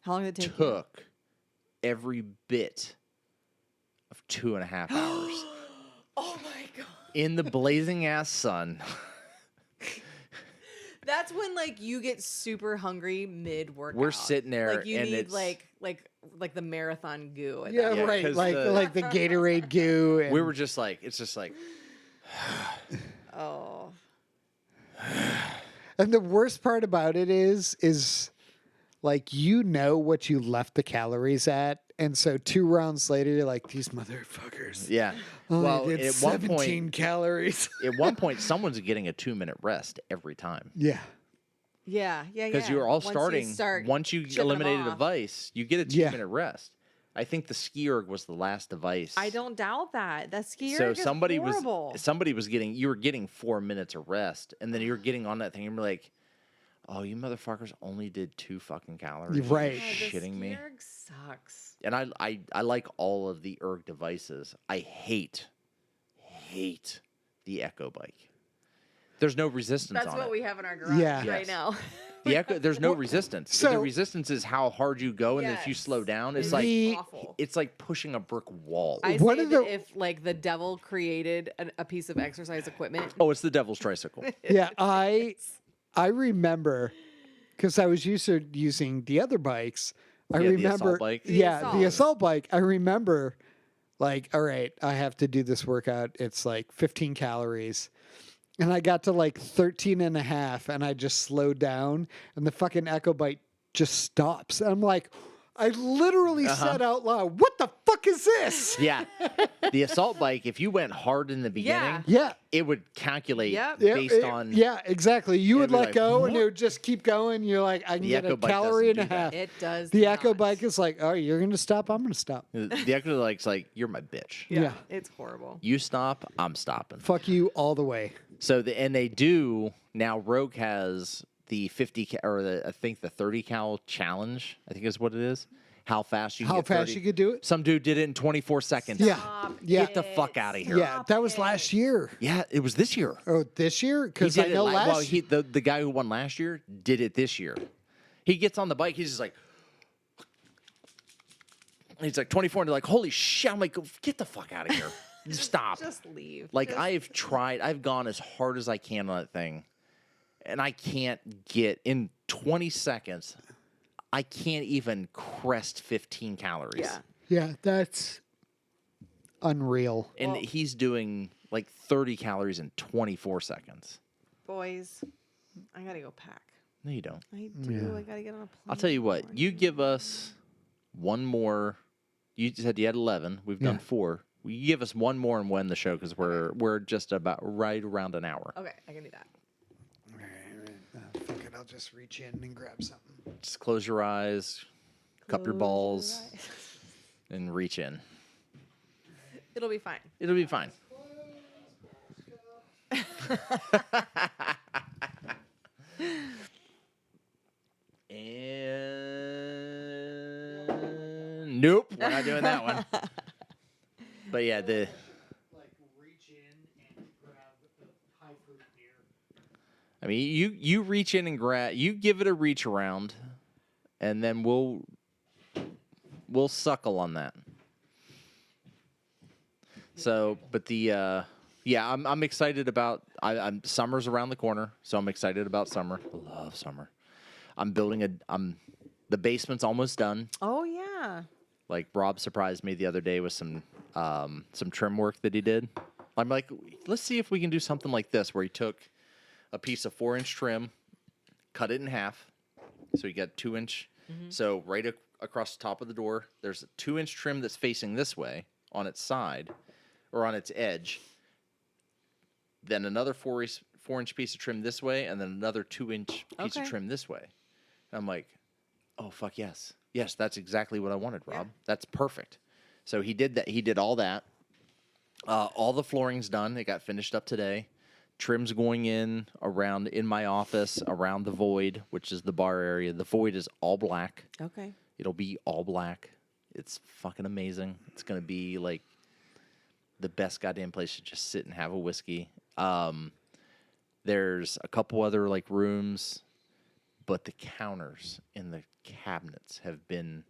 Speaker 4: How long did it take?
Speaker 1: took every bit of 2.5 hours
Speaker 4: Oh my god.
Speaker 1: in the blazing ass sun.
Speaker 4: That's when like you get super hungry mid workout.
Speaker 1: We're sitting there
Speaker 4: like you
Speaker 1: and
Speaker 4: need
Speaker 1: it's-
Speaker 4: like the marathon goo. At
Speaker 2: Yeah,
Speaker 4: that
Speaker 1: Yeah,
Speaker 2: right.
Speaker 1: 'cause
Speaker 2: Like
Speaker 1: the-
Speaker 2: the Gatorade goo. And,
Speaker 1: We were just like, it's just like,
Speaker 4: Oh.
Speaker 2: and the worst part about it is like you know what you left the calories at, and so 2 rounds later you're like, these motherfuckers.
Speaker 1: yeah.
Speaker 2: Only
Speaker 1: Well,
Speaker 2: did
Speaker 1: at one
Speaker 2: 17
Speaker 1: point,
Speaker 2: calories.
Speaker 1: at one point, someone's getting a 2-minute rest every time.
Speaker 2: Yeah.
Speaker 4: Yeah.
Speaker 1: Because you're all starting.
Speaker 4: start
Speaker 1: Once you
Speaker 4: chipping 'em
Speaker 1: eliminate a
Speaker 4: off.
Speaker 1: device, you get a
Speaker 2: Yeah.
Speaker 1: 2-minute rest. I think the ski erg was the last device.
Speaker 4: I don't doubt that. That ski
Speaker 1: So
Speaker 4: erg is
Speaker 1: somebody
Speaker 4: horrible.
Speaker 1: was getting, you were getting 4 minutes of rest, and then you're getting on that thing, and you're like, oh, you motherfuckers only did 2 fucking calories. Are you
Speaker 2: Right.
Speaker 4: God, the
Speaker 1: shitting me.
Speaker 4: ski erg sucks.
Speaker 1: And I like all of the erg devices. I hate the Echo bike. There's no resistance
Speaker 4: That's
Speaker 1: on
Speaker 4: what
Speaker 1: it.
Speaker 4: we have in our garage
Speaker 2: Yeah.
Speaker 4: right
Speaker 1: Yes.
Speaker 4: now.
Speaker 1: The Echo, there's no resistance.
Speaker 2: so-
Speaker 1: the resistance is how hard you go, and if you
Speaker 4: Yes.
Speaker 1: slow down, it's
Speaker 4: It's
Speaker 1: like
Speaker 4: awful.
Speaker 1: it's like pushing a brick wall.
Speaker 4: I
Speaker 2: What
Speaker 4: say
Speaker 2: are
Speaker 4: that
Speaker 2: the-
Speaker 4: if like the devil created a piece of exercise equipment,
Speaker 1: Oh, it's the devil's tricycle.
Speaker 2: Yeah, I remember because I was used to using the other bikes. I
Speaker 1: Yeah, the
Speaker 2: remember,
Speaker 1: assault bike.
Speaker 4: The
Speaker 2: yeah,
Speaker 4: assault.
Speaker 2: the assault bike. I remember, like, all right, I have to do this workout. It's like 15 calories. And I got to like 13 and a half, and I just slowed down, and the fucking Echo Bike just stops. And I'm like, I literally said out loud, what the fuck is this?
Speaker 1: Yeah, the assault bike. If you went hard in the beginning,
Speaker 2: Yeah.
Speaker 1: it would calculate
Speaker 4: Yep.
Speaker 2: Yeah,
Speaker 1: based on
Speaker 2: yeah, exactly. You would
Speaker 1: be
Speaker 2: let
Speaker 1: like,
Speaker 2: go and
Speaker 1: "What?"
Speaker 2: it would just keep going. You're like, I can
Speaker 1: The
Speaker 2: get
Speaker 1: Echo
Speaker 2: a
Speaker 1: Bike
Speaker 2: calorie and a
Speaker 1: doesn't do that.
Speaker 2: half.
Speaker 4: it does.
Speaker 2: The Echo
Speaker 4: not.
Speaker 2: Bike is like, oh, you're gonna stop. I'm gonna stop.
Speaker 1: the Echo Bike's like, you're my bitch.
Speaker 2: Yeah.
Speaker 4: It's horrible.
Speaker 1: You stop, I'm stopping.
Speaker 2: Fuck you all the way.
Speaker 1: So and they do now. Rogue has the 50 or I think the 30 cal challenge. I think is what it is. How fast you
Speaker 2: How
Speaker 1: get
Speaker 2: fast
Speaker 1: 30.
Speaker 2: you could do it?
Speaker 1: Some dude did it in 24 seconds.
Speaker 2: Yeah.
Speaker 4: Stop
Speaker 2: Yeah.
Speaker 1: Get the fuck out of here.
Speaker 2: Yeah, that was last year.
Speaker 1: Yeah, it was this year.
Speaker 2: Oh, this year?
Speaker 1: He
Speaker 2: Because
Speaker 1: did
Speaker 2: I
Speaker 1: it
Speaker 2: know
Speaker 1: well,
Speaker 2: last.
Speaker 1: the guy who won last year did it this year. He gets on the bike. He's just like, 24, and they're like, holy shit! I'm like, get the fuck out of here. Stop.
Speaker 4: Just leave.
Speaker 1: Like
Speaker 4: Just-
Speaker 1: I've gone as hard as I can on that thing, and I can't get in 20 seconds. I can't even crest 15 calories.
Speaker 4: Yeah.
Speaker 2: Yeah, that's unreal.
Speaker 1: And
Speaker 4: Well-
Speaker 1: he's doing like 30 calories in 24 seconds.
Speaker 4: Boys, I gotta go pack.
Speaker 1: No, you don't.
Speaker 4: I do.
Speaker 2: Yeah.
Speaker 4: I gotta get on a plane.
Speaker 1: I'll tell you
Speaker 4: in the
Speaker 1: what. You
Speaker 4: morning.
Speaker 1: give us one more. You said you had 11. We've done
Speaker 2: Yeah.
Speaker 1: 4. You give us one more and win the show because we're just about right around an hour.
Speaker 4: Okay, I can do that.
Speaker 2: All right. Fuck it. I'll just reach in and grab something.
Speaker 1: Just close your eyes, cup your
Speaker 4: Close
Speaker 1: balls,
Speaker 4: your eyes.
Speaker 1: and reach in.
Speaker 4: It'll be fine.
Speaker 1: It'll be fine. And nope, we're not doing that one. But yeah, the
Speaker 2: Like reach in and grab the high fruit beer.
Speaker 1: I mean, you reach in and grab, you give it a reach around, and then we'll suckle on that. So, but the yeah, I'm excited about. I'm summer's around the corner, so I'm excited about summer. I love summer. The basement's almost done.
Speaker 4: Oh yeah.
Speaker 1: Like Rob surprised me the other day with some trim work that he did. I'm like, let's see if we can do something like this, where he took a piece of 4-inch trim, cut it in half, so you got 2-inch. So right across the top of the door, there's a 2-inch trim that's facing this way on its side or on its edge. then another 4-inch piece of trim this way, and then another 2-inch piece of
Speaker 4: Okay.
Speaker 1: trim this way. And I'm like, oh, fuck yes. Yes, that's exactly what I wanted, Rob. That's perfect. So he did that. He did all that. All the flooring's done. It got finished up today. Trim's going in my office around the void, which is the bar area. The void is all black.
Speaker 4: Okay.
Speaker 1: It'll be all black. It's fucking amazing. It's going to be like the best goddamn place to just sit and have a whiskey. There's a couple other like rooms, but the counters in the cabinets have been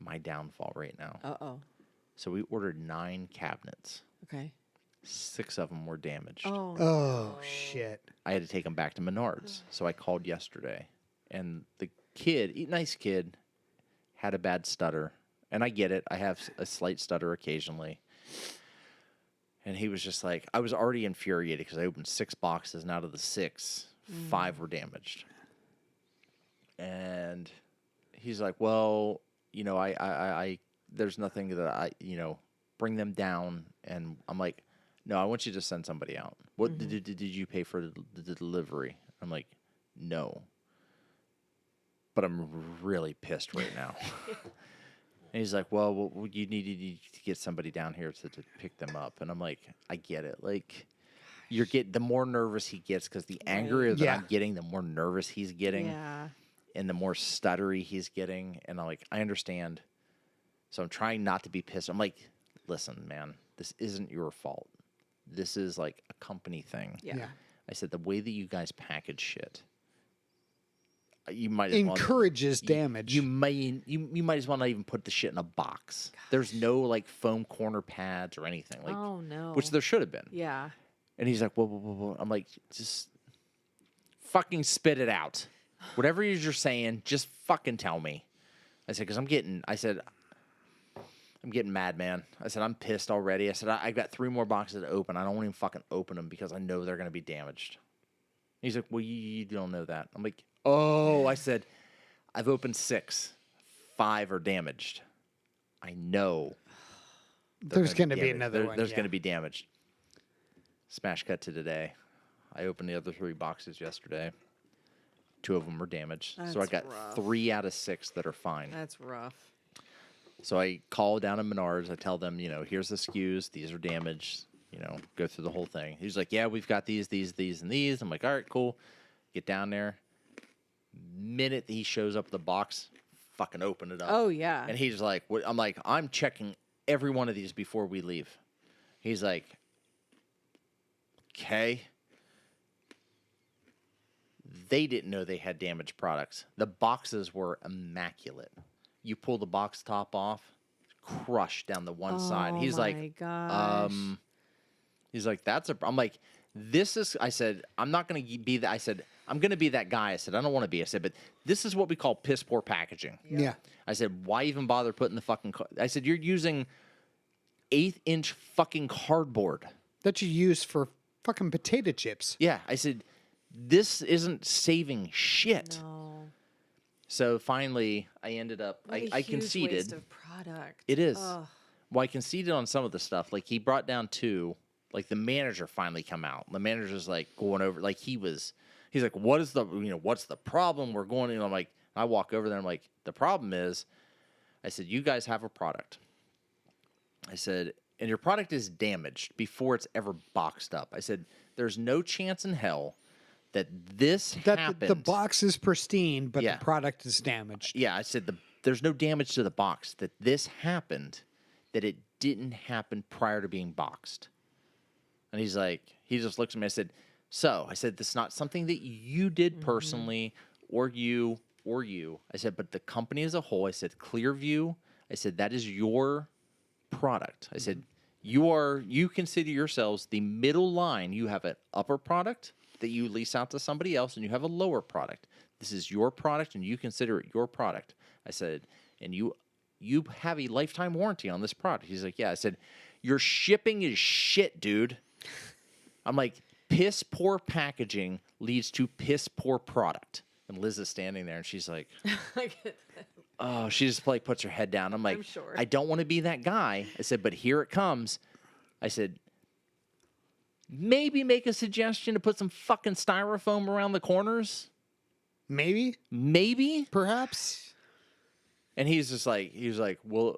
Speaker 1: my downfall right now.
Speaker 4: Uh-oh.
Speaker 1: So we ordered 9 cabinets.
Speaker 4: Okay.
Speaker 1: 6 of them were damaged.
Speaker 4: Oh.
Speaker 2: Oh, shit.
Speaker 1: I had to take them back to Menards. So I called yesterday, and the kid, nice kid, had a bad stutter. And I get it. I have a slight stutter occasionally. And he was just like, I was already infuriated because I opened 6 boxes, and out of the 6, 5 were damaged. And he's like, well, you know, I there's nothing that I, you know, bring them down. And I'm like, no, I want you to send somebody out. What did you pay for the delivery? I'm like, no. But I'm really pissed right now. And he's like, well, you need to get somebody down here to pick them up. And I'm like, I get it. Like, the more nervous he gets, because the angrier that I'm getting, the more nervous he's getting.
Speaker 4: Yeah.
Speaker 1: And the more stuttery he's getting. And I'm like, I understand. So I'm trying not to be pissed. I'm like, listen, man, this isn't your fault. This is like a company thing.
Speaker 4: Yeah.
Speaker 1: I said, the way that you guys package shit, you might
Speaker 2: encourages damage.
Speaker 1: You might as well not even put the shit in a box. Gosh. There's no like foam corner pads or anything. Like,
Speaker 4: oh no.
Speaker 1: Which there should have been.
Speaker 4: Yeah.
Speaker 1: And he's like, whoa. I'm like, just fucking spit it out. Whatever you're saying, just fucking tell me. I said, because I'm getting mad, man. I said, I'm pissed already. I said, I got 3 more boxes to open. I don't even fucking open them because I know they're going to be damaged. He's like, well, you don't know that. I'm like, oh, I said, I've opened 6. 5 are damaged. I know.
Speaker 2: There's going to be another one.
Speaker 1: There's going to be damaged. Smash cut to today. I opened the other 3 boxes yesterday. 2 of them were damaged. So I got
Speaker 4: rough.
Speaker 1: 3 out of 6 that are fine.
Speaker 4: That's rough.
Speaker 1: So I call down to Menards. I tell them, you know, here's the SKUs. These are damaged. You know, go through the whole thing. He's like, yeah, we've got these, and these. I'm like, all right, cool. Get down there. Minute he shows up with the box, fucking open it up.
Speaker 4: Oh, yeah.
Speaker 1: And he's like, what? I'm like, I'm checking every one of these before we leave. He's like, okay. They didn't know they had damaged products. The boxes were immaculate. You pull the box top off, crushed down the one side. He's like,
Speaker 4: gosh.
Speaker 1: He's like, I'm like, I said, I'm not going to be that. I said, I'm going to be that guy. I said, I don't want to be. I said, but this is what we call piss poor packaging.
Speaker 2: Yeah.
Speaker 1: I said, why even bother putting the fucking, I said, you're using 1/8-inch fucking cardboard.
Speaker 2: That you use for fucking potato chips.
Speaker 1: Yeah. I said, this isn't saving shit.
Speaker 4: No.
Speaker 1: So finally, I ended up,
Speaker 4: What a
Speaker 1: I
Speaker 4: huge
Speaker 1: conceded.
Speaker 4: waste of product.
Speaker 1: It is.
Speaker 4: Ugh.
Speaker 1: Well, I conceded on some of the stuff. Like, he brought down 2. Like, the manager finally come out. The manager's, like, going over. Like, he's like, what's the problem? We're going, I'm like, I walk over there. I'm like, the problem is, I said, you guys have a product. I said, and your product is damaged before it's ever boxed up. I said, there's no chance in hell that this happened.
Speaker 2: The box is pristine, but
Speaker 1: Yeah.
Speaker 2: the product is damaged.
Speaker 1: Yeah, I said, there's no damage to the box. That this happened, that it didn't happen prior to being boxed. And he's like, he just looks at me. I said, this is not something that you did personally, or you. I said, but the company as a whole, I said, Clearview, I said, that is your product. I said, you consider yourselves the middle line. You have an upper product that you lease out to somebody else, and you have a lower product. This is your product, and you consider it your product. I said, and you have a lifetime warranty on this product. He's like, yeah. I said, your shipping is shit, dude. I'm like, piss poor packaging leads to piss poor product. And Liz is standing there, and she's like, oh, she just like puts her head down. I'm like,
Speaker 4: I'm sure.
Speaker 1: I don't want to be that guy. I said, but here it comes. I said, maybe make a suggestion to put some fucking styrofoam around the corners. Maybe.
Speaker 2: Perhaps.
Speaker 1: And he was like, well,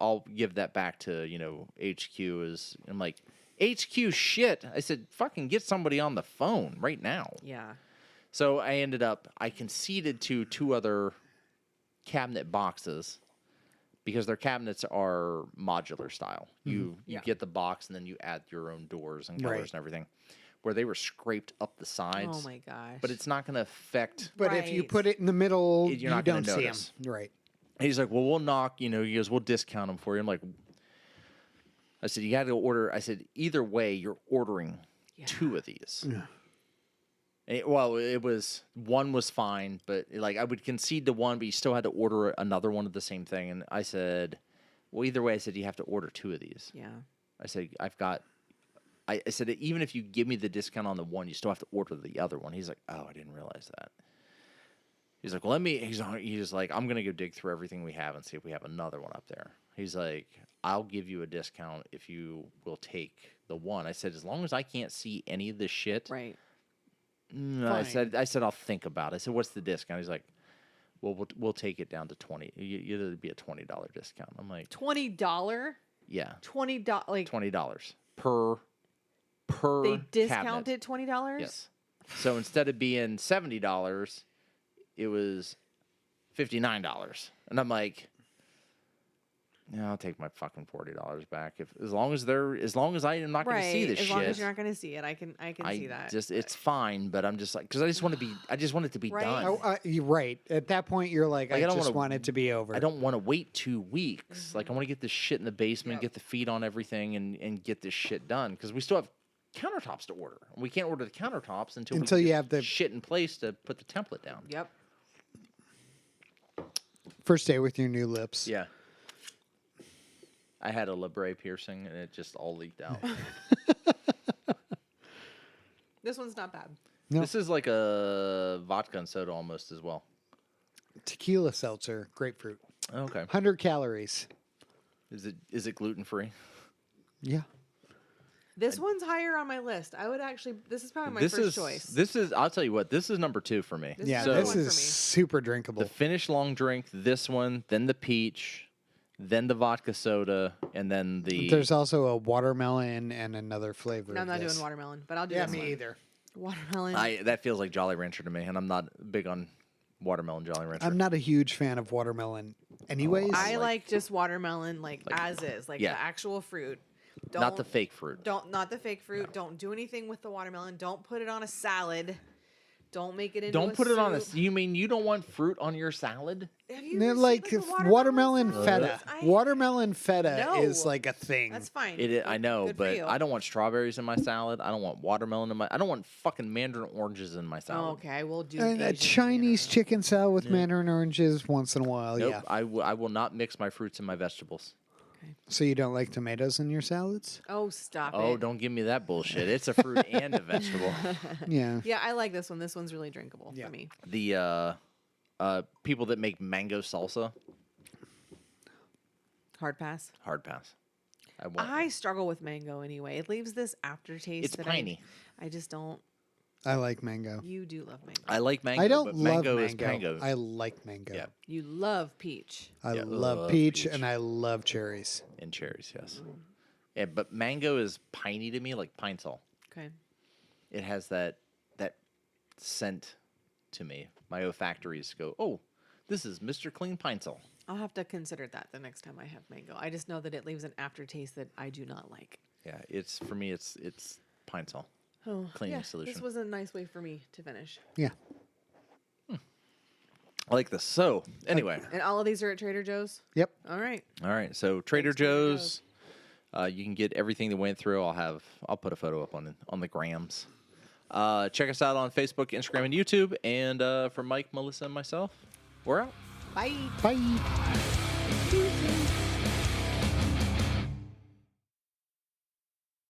Speaker 1: I'll give that back to, HQ. I'm like, HQ shit. I said, fucking get somebody on the phone right now.
Speaker 4: Yeah.
Speaker 1: So I conceded to 2 other cabinet boxes because their cabinets are modular style. You get the box and then you add your own doors and colors and everything. Where they were scraped up the sides.
Speaker 4: Oh my gosh.
Speaker 1: But it's not going to affect.
Speaker 2: But if you put it in the middle,
Speaker 1: you're
Speaker 2: you
Speaker 1: not
Speaker 2: don't
Speaker 1: gonna
Speaker 2: see
Speaker 1: notice.
Speaker 2: them. Right.
Speaker 1: And he's like, well, we'll knock, he goes, we'll discount them for you. I'm like, I said, you got to order. I said, either way, you're ordering 2 of these. Yeah. And it was, one was fine, but like I would concede to one, but you still had to order another one of the same thing. And I said, well, either way, I said, you have to order 2 of these.
Speaker 4: Yeah.
Speaker 1: I said, I said, even if you give me the discount on the one, you still have to order the other one. He's like, oh, I didn't realize that. He's like, well, he's like, I'm going to go dig through everything we have and see if we have another one up there. He's like, I'll give you a discount if you will take the one. I said, as long as I can't see any of this shit.
Speaker 4: Right.
Speaker 1: I said, I'll think about it. I said, what's the discount? He's like, well, we'll take it down to 20. It'll be a $20 discount. I'm like,
Speaker 4: $20? Yeah. $20, like
Speaker 1: $20 per
Speaker 4: they
Speaker 1: cabinet.
Speaker 4: discounted $20?
Speaker 1: Yes. So instead of being $70, it was $59. And I'm like, yeah, I'll take my fucking $40 back. As long as I am not going to see this shit.
Speaker 4: As long as you're not going to see it, I can see that.
Speaker 1: It's fine, but I'm just like, because I just want it to be done.
Speaker 2: You're right. At that point, you're like, I just want it to be over.
Speaker 1: I don't want to wait 2 weeks. Like, I want to get this shit in the basement, get the feet on everything, and get this shit done. Because we still have countertops to order. We can't order the countertops until
Speaker 2: you have the
Speaker 1: shit in place to put the template down.
Speaker 4: Yep.
Speaker 2: First day with your new lips.
Speaker 1: Yeah. I had a labret piercing, and it just all leaked out.
Speaker 4: This one's not bad.
Speaker 2: No.
Speaker 1: This is like a vodka and soda almost as well.
Speaker 2: Tequila seltzer, grapefruit.
Speaker 1: Okay.
Speaker 2: 100 calories.
Speaker 1: Is it gluten-free?
Speaker 2: Yeah.
Speaker 4: This one's higher on my list. This is probably my first choice.
Speaker 1: I'll tell you what, this is number 2 for me.
Speaker 2: This is super drinkable.
Speaker 1: The Finnish Long Drink, this one, then the peach, then the vodka soda, and then
Speaker 2: There's also a watermelon and another flavor.
Speaker 4: No, I'm not doing watermelon, but I'll do this one.
Speaker 2: either.
Speaker 4: Watermelon.
Speaker 1: That feels like Jolly Rancher to me, and I'm not big on watermelon Jolly Rancher.
Speaker 2: I'm not a huge fan of watermelon anyways.
Speaker 4: I like just watermelon as is, the actual fruit.
Speaker 1: Not the fake fruit.
Speaker 4: Not the fake fruit. No. Don't do anything with the watermelon. Don't put it on a salad. Don't make it into
Speaker 1: Don't put
Speaker 4: soup.
Speaker 1: it on a... You mean you don't want fruit on your salad?
Speaker 4: Have you ever
Speaker 2: like
Speaker 4: seen,
Speaker 2: watermelon
Speaker 4: salad?
Speaker 2: feta. Watermelon feta is like a thing.
Speaker 4: That's fine.
Speaker 1: I know,
Speaker 4: Good
Speaker 1: but I don't want strawberries in my salad. I don't want watermelon in my... I don't want fucking mandarin oranges in my salad.
Speaker 4: Oh, okay, I will do
Speaker 2: a Chinese chicken salad with mandarin oranges once in a while,
Speaker 1: Nope,
Speaker 2: yeah.
Speaker 1: I will not mix my fruits and my vegetables.
Speaker 2: So you don't like tomatoes in your salads?
Speaker 4: Oh, stop it.
Speaker 1: Oh, don't give me that bullshit. It's a fruit and a vegetable.
Speaker 2: Yeah.
Speaker 4: Yeah, I like this one. This one's really drinkable for me.
Speaker 1: The people that make mango salsa.
Speaker 4: Hard pass.
Speaker 1: Hard pass.
Speaker 4: I struggle with mango anyway. It leaves this aftertaste.
Speaker 1: It's piney.
Speaker 4: I just don't.
Speaker 2: I like mango.
Speaker 4: You do love mango.
Speaker 1: I like mango.
Speaker 2: I don't
Speaker 1: but
Speaker 2: love
Speaker 1: mango.
Speaker 2: mango.
Speaker 1: Is mango.
Speaker 2: I like mango.
Speaker 1: Yeah.
Speaker 4: You love peach.
Speaker 2: I love peach and I love cherries.
Speaker 1: And cherries, yes. Yeah, but mango is piney to me, like pine sol.
Speaker 4: Okay.
Speaker 1: It has that scent to me. My olfactories go, oh, this is Mr. Clean Pine Sol.
Speaker 4: I'll have to consider that the next time I have mango. I just know that it leaves an aftertaste that I do not like.
Speaker 1: Yeah, for me it's pine sol.
Speaker 4: Oh,
Speaker 1: Cleaning solution.
Speaker 4: This was a nice way for me to finish.
Speaker 2: Yeah.
Speaker 1: I like this. So, anyway.
Speaker 4: And all of these are at Trader Joe's?
Speaker 2: Yep.
Speaker 4: All right.
Speaker 1: So Trader Joe's. You can get everything that went through. I'll put a photo up on the grams. Check us out on Facebook, Instagram, and YouTube. And for Mike, Melissa, and myself, we're out.
Speaker 4: Bye.
Speaker 2: Bye.